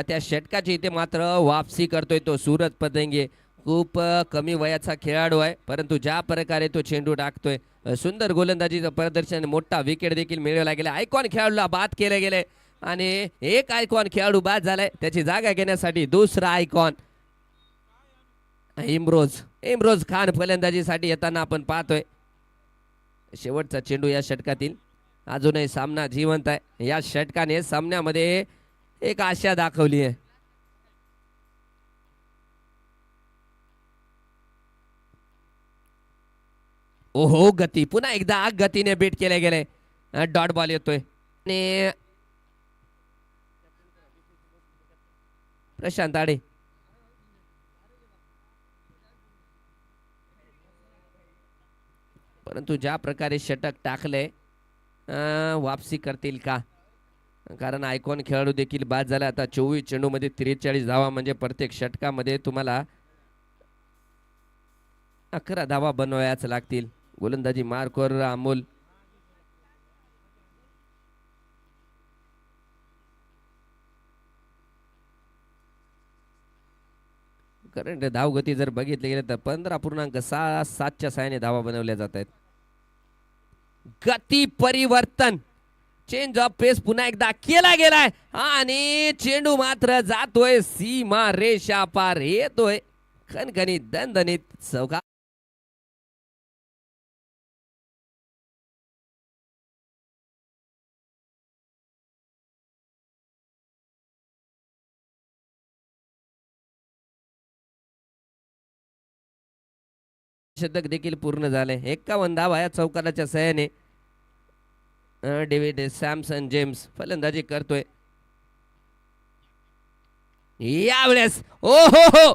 त्या षटकाची इथे मात्र वापसी करतोय तो सूरज पतंगे. खूप कमी वयाचा खेळाडू आहे, परंतु ज्या प्रकारे तो चेंडू टाकतोय, सुंदर गोलंदाजीचं प्रदर्शन, मोठा विकेट देखील मिळवला गेला. आयकॉन खेळाडूला बाद केले गेले आणि एक आयकॉन खेळाडू बाद झालाय. त्याची जागा घेण्यासाठी दुसरा आयकॉन इम्रोज खान फलंदाजीसाठी येताना आपण पाहतोय. शेवटचा चेंडू या षटकातील. अजूनही सामना जिवंत आहे. या षटकाने सामन्यामध्ये एक आशा दाखवली आहे. ओहो, गती पुन्हा एकदा गतीने बीट केले गेले. डॉट बॉल येतोय आणि प्रशांत आडे परंतु ज्या प्रकारे षटक टाकले, वापसी करतील का? कारण आयकॉन खेळाडू देखील बाद झाला. आता 24 चेंडूमध्ये 43 धावा म्हणजे प्रत्येक षटकामध्ये तुम्हाला 11 धावा बनवायच लागतील. गोलंदाजी मार्कवर अमोल. करंट धावगती जर बघितली गेली तर 15.67च्या साहाय्याने धावा बनवल्या जात आहेत. गती परिवर्तन, चेंज ऑफ पेस पुन्हा एकदा केला गेलाय आणि चेंडू मात्र जातोय सीमा रेषा पार, येतोय खणखणीत दणदणीत चौका. शतक देखील पूर्ण झाले. 51 धावा या चौकाराच्या सहाय्याने डेव्हिड सॅमसन जेम्स फलंदाजी करतोय. यावेळेस ओ हो हो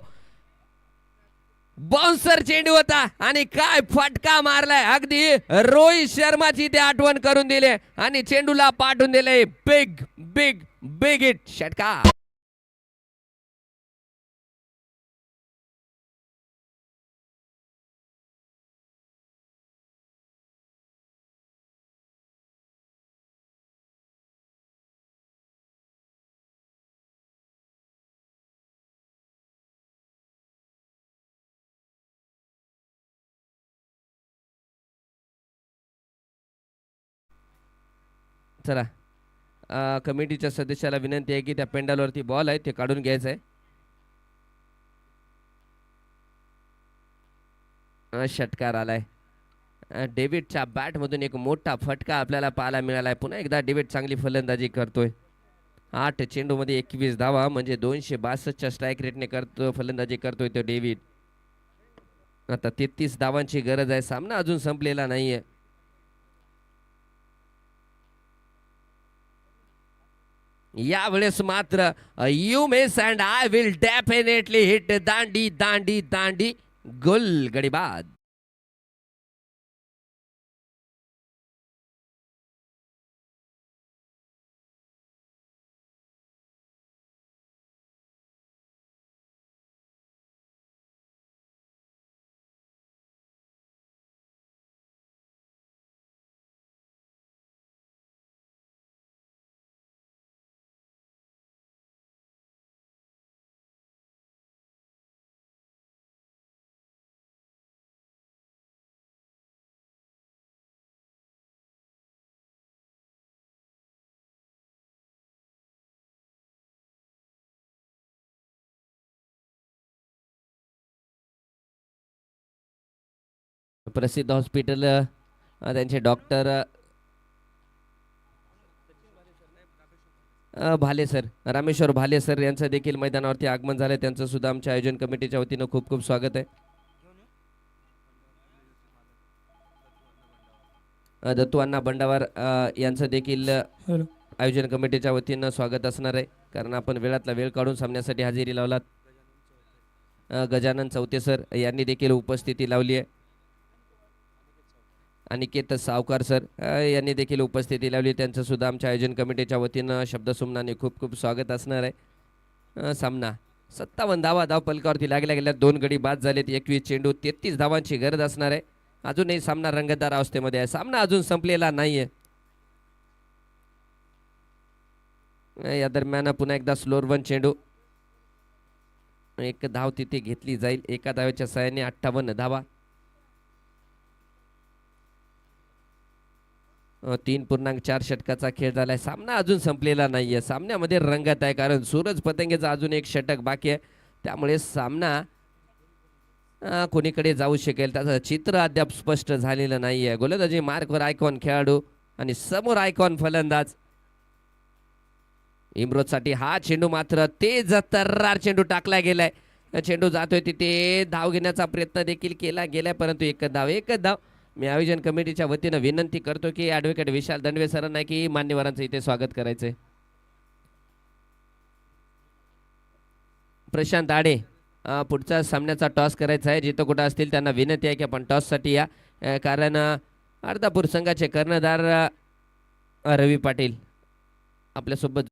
बाउन्सर चेंडू होता आणि काय फटका मारलाय. अगदी रोहित शर्माची ते आठवण करून दिले आणि चेंडूला पाठवून दिले. बिग बिग बिग हिट षटकार. चला कमिटीच्या सदस्याला विनंती आहे की त्या पेंडलवरती बॉल आहे ते काढून घ्यायचं आहे. षटकार आलाय. डेव्हिडच्या बॅटमधून एक मोठा फटका आपल्याला पाहायला मिळालाय. पुन्हा एकदा डेव्हिड चांगली फलंदाजी करतोय. 8 चेंडूमध्ये 21 धावा म्हणजे 262च्या स्ट्राईक रेटने करतो फलंदाजी करतोय तो डेव्हिड. आता 33 धावांची गरज आहे. सामना अजून संपलेला नाहीये. यावेळेस मात्र you miss and I will definitely hit. दांडी दांडी दांडी गोल गडीबाद. प्रसिद्ध हॉस्पिटल त्यांचे doctor Bhale sir, Rameshwar Bhale sir यांचं देखील मैदानावरती आगमन झालंय. त्यांचं सुद्धा आमच्या आयोजन कमिटीच्या वतीनं खूप खूप स्वागत आहे. दत्तू अण्णा बंडावार यांचं देखील आयोजन कमिटीच्या वतीनं स्वागत असणार आहे, कारण आपण वेळातला वेळ काढून सामन्यासाठी हजेरी लावलात. गजानन चौथे सर यांनी देखील उपस्थिती लावली आहे. अनिकेत सावकार सर यांनी देखील उपस्थिती लावली. त्यांचं सुद्धा आमच्या आयोजन कमिटीच्या वतीनं शब्दसुमनाने खूप खूप स्वागत असणार आहे. सामना 57 धावा धाव पलकावरती लागल्या गेल्या. 2 गडी बाद झालेत. 21 चेंडू 33 धावांची गरज असणार आहे. अजूनही सामना रंगतदार अवस्थेमध्ये आहे. सामना अजून संपलेला नाहीये. या दरम्यान पुन्हा एकदा स्लोअर वन चेंडू. एक धाव तिथे घेतली जाईल. एका धावेच्या सहाय्याने 58 धावा. 3.4 षटकाचा खेळ झालाय. सामना अजून संपलेला नाहीये. सामन्यामध्ये रंगत आहे, कारण सूरज पतंगेचा अजून एक षटक बाकी आहे. त्यामुळे सामना कोणीकडे जाऊ शकेल त्याचं चित्र अद्याप स्पष्ट झालेलं नाहीये. गोलंदाजी मार्कवर आयकॉन खेळाडू आणि समोर आयकॉन फलंदाज. इम्रोजसाठी हा चेंडू मात्र तेज तर्रार चेंडू टाकला गेलाय. चेंडू जातोय तिथे धाव घेण्याचा प्रयत्न देखील केला गेलाय, परंतु एकच धाव. मी आयोजन कमिटीच्या वतीनं विनंती करतो की ॲडव्होकेट विशाल दंडवे सरांना की मान्यवरांचं इथे स्वागत करायचंय. प्रशांत आडे पुढचा सामन्याचा टॉस करायचा आहे. जिथं कुठं असतील त्यांना विनंती आहे की आपण टॉससाठी या, कारण अर्धापूर संघाचे कर्णधार रवी पाटील आपल्यासोबत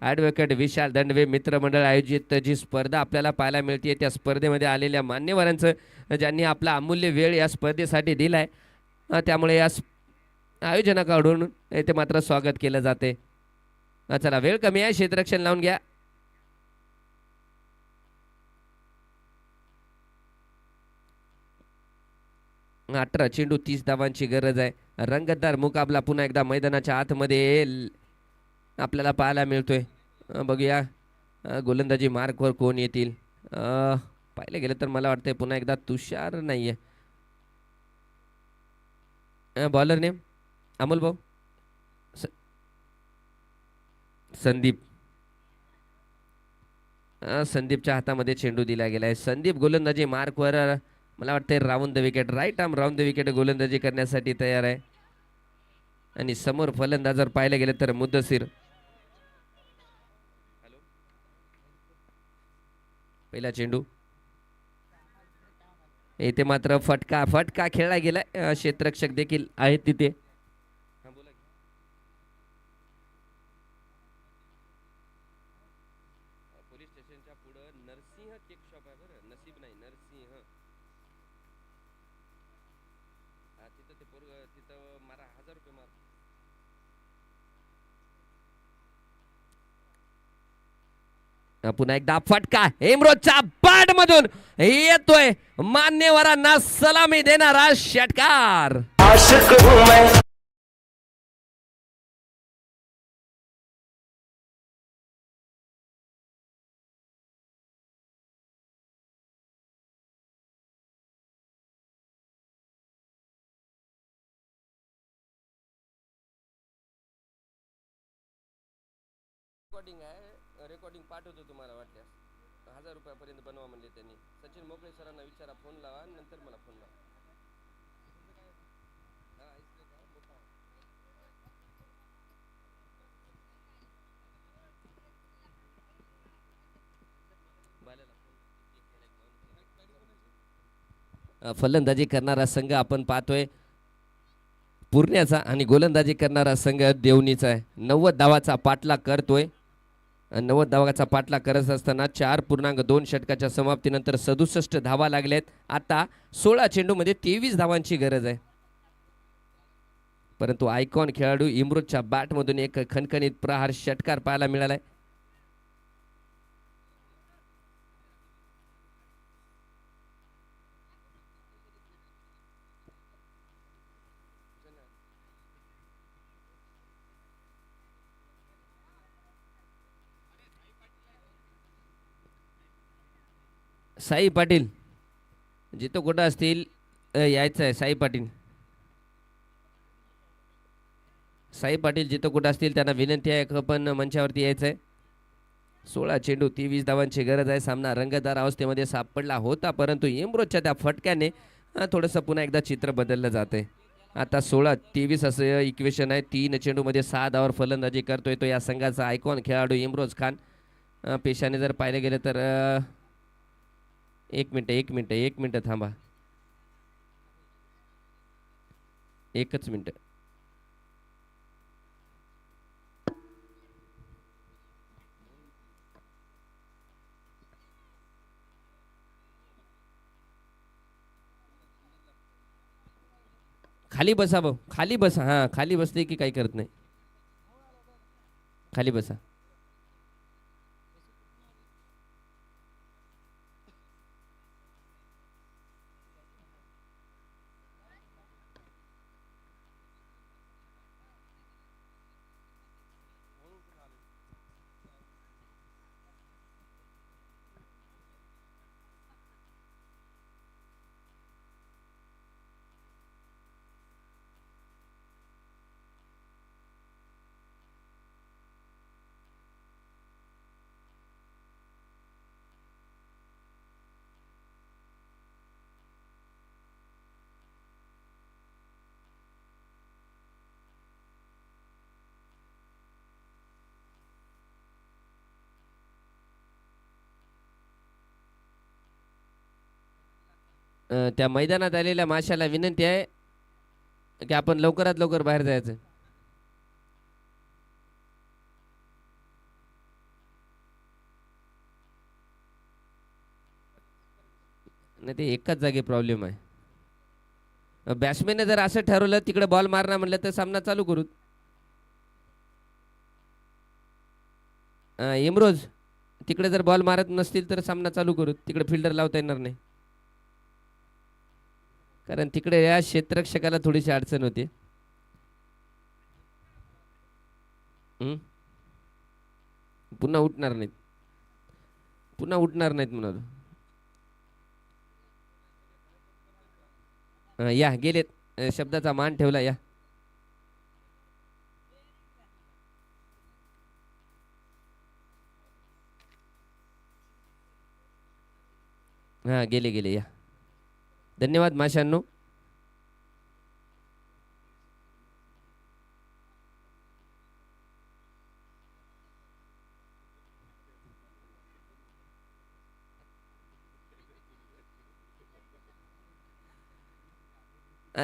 ॲडव्होकेट विशाल दंडवे मित्रमंडळ आयोजित जी स्पर्धा आपल्याला पाहायला मिळते त्या स्पर्धेमध्ये आलेल्या मान्यवरांचं ज्यांनी आपला अमूल्य वेळ या स्पर्धेसाठी दिलाय त्यामुळे या आयोजकाकडून येथे मात्र स्वागत केलं जाते. चला वेळ कमी आहे, क्षेत्ररक्षण लावून घ्या. अठरा चेंडू 30 धावांची गरज आहे. रंगतदार मुकाबला पुन्हा एकदा मैदानाच्या आतमध्ये आपल्याला पाहायला मिळतोय. बघूया गोलंदाजी मार्कवर कोण येतील. पाहिलं गेलं तर मला वाटतंय पुन्हा एकदा तुषार नाहीये. बॉलर नेम अमोल भाऊ संदीप. संदीपच्या हातामध्ये चेंडू दिला गेलाय. संदीप गोलंदाजी मार्कवर मला वाटतंय round the wicket, right arm round the wicket गोलंदाजी करण्यासाठी तयार आहे. आणि समोर फलंदाज जर पाहिलं गेलं तर मुद्दसीर. पहिला चेंडू येथे मात्र फटका फटका खेळला गेलाय. क्षेत्ररक्षक देखील आहेत तिथे. पोलीस स्टेशनच्या पुढे नरसिंह केक शॉप आहे बरं, नसीब नाही नरसिंह. तिथं ते पोरग तिथं मारा 1000 रुपये मार. पुन्हा एकदा फटका इम्रोजच्या बॅट मधून येतोय. मान्यवरांना सलामी देणारा षटकार. रेकॉर्डिंग आहे, रेकॉर्डिंग पाठवतो तुम्हाला वाटल्यास. 1000 रुपयापर्यंत बनवा म्हणले त्यांनी. सचिन मोकळे सरांना विचारा, फोन लावा नंतर मला फोन लावा. फलंदाजी करणारा संघ आपण पाहतोय पुरण्याचा आणि गोलंदाजी करणारा संघ देवणीचा आहे. 90 धावाचा पाठलाग करतोय. 90 धावाचा पाठलाग करत असताना 4.2 षटकाच्या समाप्तीनंतर 67 धावा लागल्यात. आता 16 चेंडूमध्ये 23 धावांची गरज आहे. परंतु आयकॉन खेळाडू इम्रोजच्या बॅटमधून एक खणखणीत प्रहार षटकार पाहायला मिळालाय. साई पाटील जिथं कुठं असतील यायचं आहे. साई पाटील, साई पाटील जिथं कुठं असतील त्यांना विनंती आहे पण मंचावरती यायचं आहे. 16 चेंडू 23 धावांची गरज आहे. सामना रंगतदार अवस्थेमध्ये सापडला होता परंतु इम्रोजच्या त्या फटक्याने थोडंसं पुन्हा एकदा चित्र बदललं जाते. आता 16-23 असं इक्वेशन आहे. 3 चेंडूमध्ये 6 धावावर फलंदाजी करतोय तो या संघाचा आयकॉन खेळाडू इम्रोज खान. पेशाने जर पाहिलं गेलं तर एक मिनिट थांबा. एकच मिनिट. खाली बसा भाऊ, खाली बसा. हां खाली बसले की काही करत नाही. खाली बसा. त्या मैदानात आलेल्या माशाला विनंती आहे की आपण लवकरात लवकर बाहेर जायचं. नाही ते एकाच जागी प्रॉब्लेम आहे. बॅट्समॅनने जर असं ठरवलं तिकडे बॉल मारणार म्हणलं तर सामना चालू करू. इमरोज तिकडे जर बॉल मारत नसतील तर सामना चालू करू. तिकडे फिल्डर लावता येणार नाही कारण तिकडे या क्षेत्ररक्षकाला थोडीशी अडचण होती. पुन्हा उठणार नाहीत, पुन्हा उठणार नाहीत म्हणाल. या गेलेत. शब्दाचा मान ठेवला. या हा गेले गेले. या धन्यवाद माशांनो.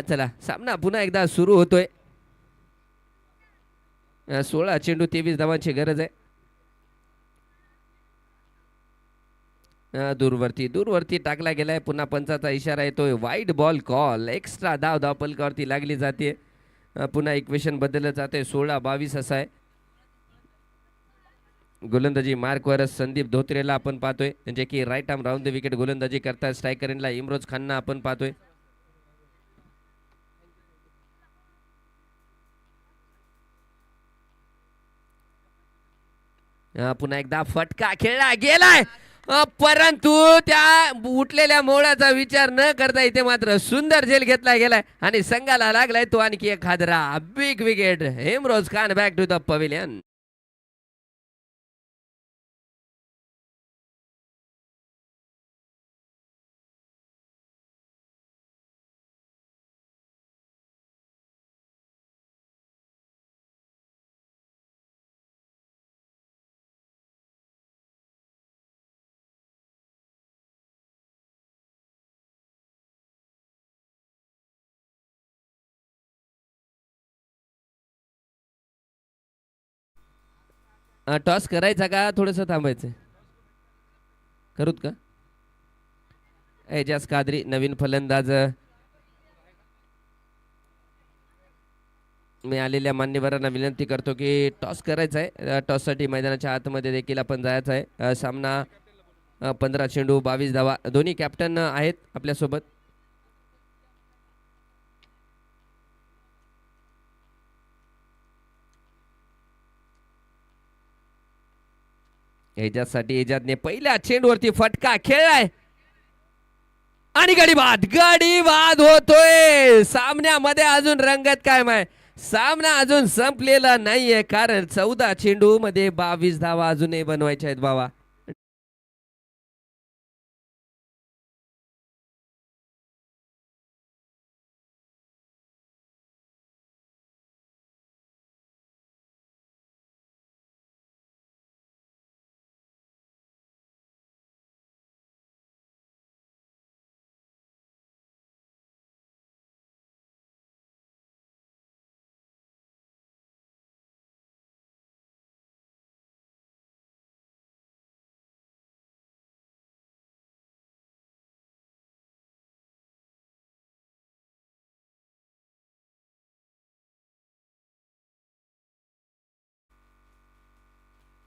चला सामना पुन्हा एकदा सुरू होतोय. 16 चेंडू 23 धावांची गरज आहे. दूरवरती दूरवरती टाकला गेलाय. पुन्हा पंचाचा इशारा येतोय. Wide ball call. एक्स्ट्रा धाव धावपलकावरती लागली जाते. पुन्हा इक्वेशन बदललं जाते. 16-22 असं आहे. गोलंदाजी मार्कवर संदीप धोत्रेला आपण पाहतोय म्हणजे की right arm round the wicket गोलंदाजी करतात. स्ट्रायकरला इमरोज खानना आपण पाहतोय. पुन्हा एकदा फटका खेळला गेलाय परंतु त्या उठलेल्या मोळाचा विचार न करता इथे मात्र सुंदर झेल घेतला गेलाय आणि संघाला लागलाय तो आणखी एक हादरा. Big wicket. Imroz Khan back to the pavilion. Toss करायचा का थोडंसं थांबायचं? करूत का? एजाज कादरी नवीन फलंदाज. मी आलेल्या मान्यवरांना विनंती करतो की टॉस करायचा आहे. टॉससाठी मैदानाच्या आतमध्ये देखील आपण जायचं आहे. सामना 15 चेंडू 22 धावा. दोन्ही कॅप्टन आहेत आपल्यासोबत. एजाजसाठी एजाजने पहिल्या चेंडूवरती फटका खेळलाय आणि गडी बाद होतोय. सामन्यामध्ये अजून रंगत कायम आहे. सामना अजून संपलेला नाहीये कारण 14 चेंडू मध्ये 22 धावा अजूनही बनवायच्या आहेत बाबा.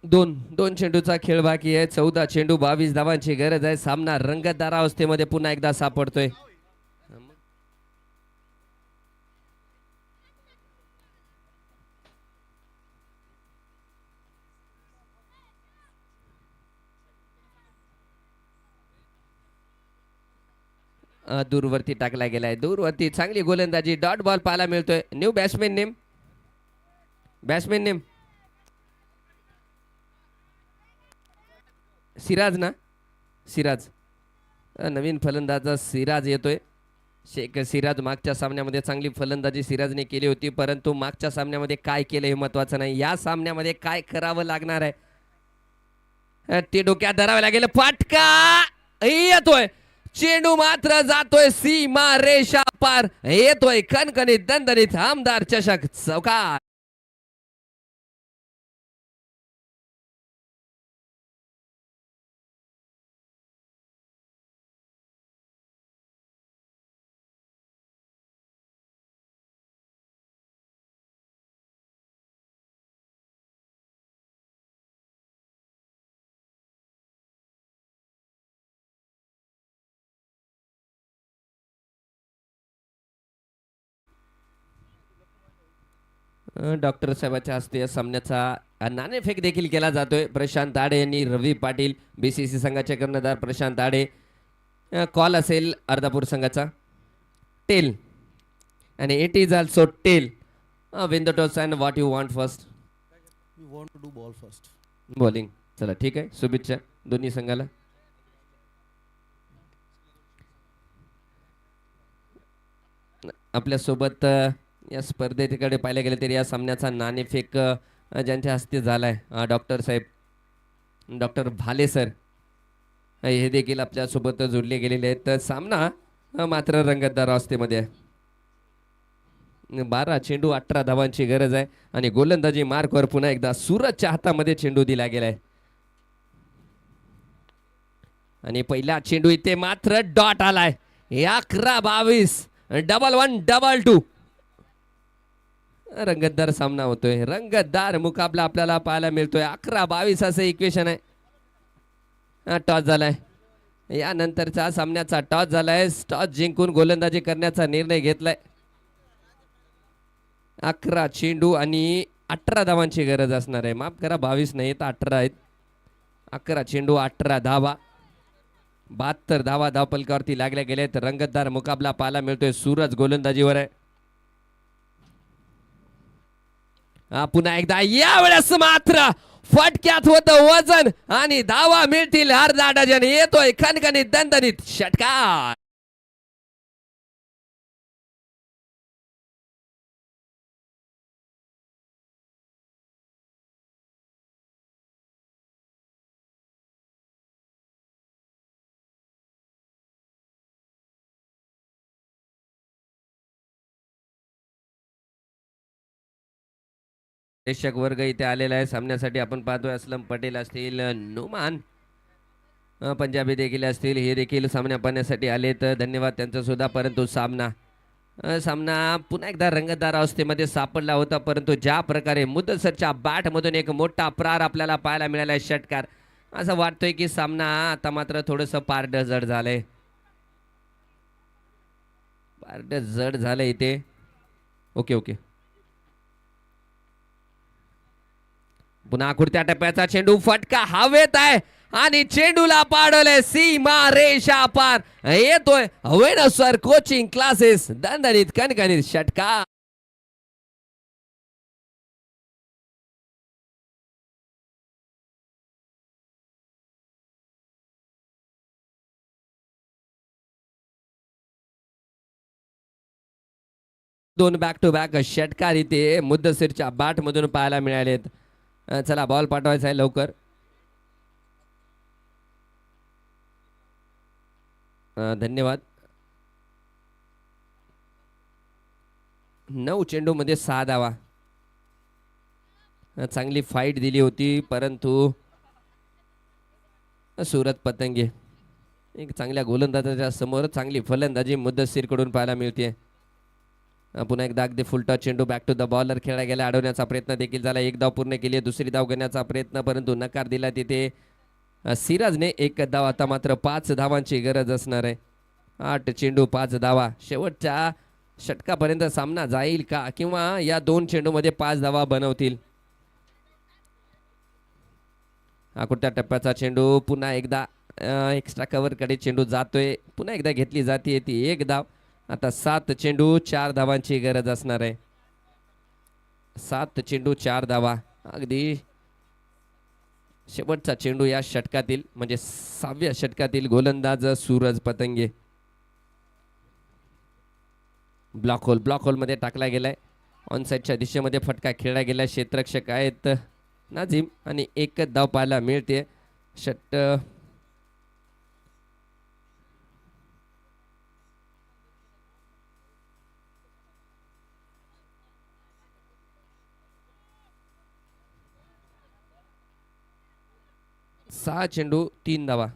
दोन चेंडूचा खेळ बाकी आहे. 14 चेंडू 22 धावांची गरज आहे. सामना रंगतदार अवस्थेमध्ये पुन्हा एकदा सापडतोय. दूरवरती टाकला गेलाय. दूरवरती चांगली गोलंदाजी. डॉट बॉल पाहायला मिळतोय. New batsman name. Batsman name Siraj ना. सिराज. नवीन फलंदाज सिराज येतोय. शेख सिराज. मागच्या सामन्यामध्ये चांगली फलंदाजी सिराजने केली होती परंतु मागच्या सामन्यामध्ये काय केलं हे महत्वाचं नाही. या सामन्यामध्ये काय करावं लागणार आहे ते डोक्यात धरावं लागेल. फटका येतोय. चेंडू मात्र जातोय सीमा रेषा पार, येतोय कणकणीत दणदणीत आमदार चषक चौकार. डॉक्टर साहेबाच्या हस्ते या सामन्याचा नाणेफेक देखील केला जातोय. प्रशांत आडे यांनी रवी पाटील, बीसीसी संघाचे कर्णधार प्रशांत आडे. कॉल असेल अर्धापूर संघाचा टेल, आणि it is also tail. Win the toss and what you want first? We want to do ball first. Bowling. चला ठीक आहे, शुभेच्छा दोन्ही संघाला. आपल्यासोबत या स्पर्धेकडे पाहायला गेले तरी या सामन्याचा नाणेफेक ज्यांच्या हस्ते झालाय डॉक्टर साहेब, डॉक्टर भाले सर, हे देखील आपल्यासोबत जोडले गेलेले आहेत. तर सामना मात्र रंगतदार अवस्थेमध्ये आहे. 12 चेंडू 18 धावांची गरज आहे आणि गोलंदाजी मार्कवर पुन्हा एकदा सूरजच्या हातामध्ये चेंडू दिला गेलाय. आणि पहिला चेंडू इथे मात्र डॉट आलाय. 11-22, 1-1-2. रंगतदार सामना होतोय, रंगतदार मुकाबला आपल्याला पाहायला मिळतोय. 11-22 असं इक्वेशन आहे. टॉस झालाय, यानंतरचा सामन्याचा टॉस झालाय. टॉस जिंकून गोलंदाजी करण्याचा निर्णय घेतलाय. 11 चेंडू आणि 18 धावांची गरज असणार आहे. माफ करा, 22 नाही तर 18 आहेत. 11 चेंडू 18 धावा, 72 धावा धावपलकावरती लागल्या गेल्या आहेत. रंगतदार मुकाबला पाहायला मिळतोय. सूरज गोलंदाजीवर आहे. पुन्हा एकदा यावेळेस मात्र फटक्यात होतं वजन आणि धावा मिळतील अर्धा डझन. येतोय खणखणीत दणदणीत षटकार. प्रेक्षक वर्ग इथे आलेला आहे सामन्यासाठी. आपण पाहतोय असलम पटेल असतील, नुमान पंजाबी देखील असतील, हे देखील सामना पाहण्यासाठी आले. तर धन्यवाद त्यांचा सुद्धा. परंतु सामना पुन्हा एकदा रंगतदार अवस्थेमध्ये सापडला होता. परंतु ज्या प्रकारे मुदसरच्या बॅटमधून एक मोठा प्रहार आपल्याला पाहायला मिळाला आहे, षटकार, असं वाटतोय की सामना आता मात्र थोडंसं पारड जड झालंय. पारड जड झालंय इथे. Okay okay. पुन्हा आकृत्या टप्प्याचा चेंडू, फटका हवेत आहे आणि चेंडूला पाडवले सीमा रेषा पार. येतोय वेणसर कोचिंग क्लासेस, दणदणीत कणकणीत षटकार. दोन बॅक टू बॅक षटकार इथे मुद्दसिरच्या बॅट मधून पाहायला मिळालेत. चला बॉल पाठवायचा आहे लवकर. धन्यवाद. 9 चेंडू मध्ये 6 धावा. चांगली फाईट दिली होती, परंतु सुरत पतंगे एक चांगल्या गोलंदाजाच्या समोर चांगली फलंदाजी मुद्दसीर कडून पाहायला मिळते. पुन्हा एकदा अगदी फुलटॉस चेंडू बॅक टू द बॉलर खेळला गेला. अडवण्याचा प्रयत्न देखील झाला. एक धाव पूर्ण केली, दुसरी धाव घेण्याचा प्रयत्न, परंतु नकार दिला तिथे सिराजने. एक धाव. आता मात्र 5 धावांची गरज असणार आहे. 8 चेंडू 5 धावा. शेवटच्या षटकापर्यंत सामना जाईल का, किंवा या 2 चेंडूमध्ये 5 धावा बनवतील? आकृत्या टप्प्याचा चेंडू पुन्हा एकदा एक्स्ट्रा कव्हर कडे चेंडू जातोय. पुन्हा एकदा घेतली जाते ती 1 धाव. आता 7 चेंडू 4 धावांची गरज असणार आहे. 7 चेंडू 4 धावा. अगदी शेवटचा चेंडू या षटकातील, म्हणजे 6व्या षटकातील गोलंदाज सूरज पतंगे. ब्लॉक होल मध्ये टाकला गेलाय. ऑन साईडच्या दिशेमध्ये फटका खेळला गेला. क्षेत्ररक्षक आहेत नाझीम आणि 1 धाव पाहायला मिळते. 6 चेंडू 3 धावा.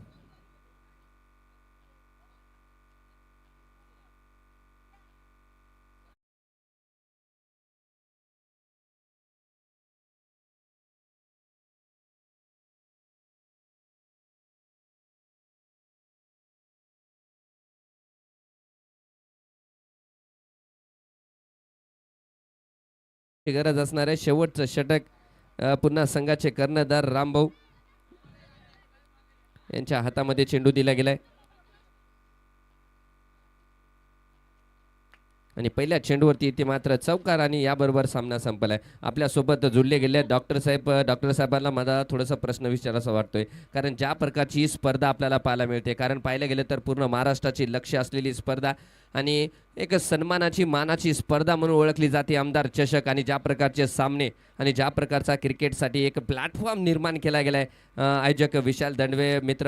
गरज असणारे शेवटचं षटक पुन्हा संघाचे कर्णधार रामभाऊ यांच्या हातामध्ये चेंडू दिला गेलाय आणि पहिल्या चेंडूवरती इथे मात्र चौकार आणि याबरोबर सामना संपलाय. आपल्यासोबत जुळले गेले डॉक्टर साहेबांना मला थोडासा प्रश्न विचारायचा वाटतोय, कारण ज्या प्रकारची ही स्पर्धा आपल्याला पाहायला मिळते, कारण पाहायला गेलं तर पूर्ण महाराष्ट्राची लक्ष असलेली स्पर्धा आणि एक सन्मानाची मानाची स्पर्धा म्हणून ओळखली जाते आमदार चषक, आणि ज्या प्रकारचे सामने आणि ज्या प्रकारचा क्रिकेटसाठी एक प्लॅटफॉर्म निर्माण केला गेलाय आयोजक विशाल दंडवे मित्र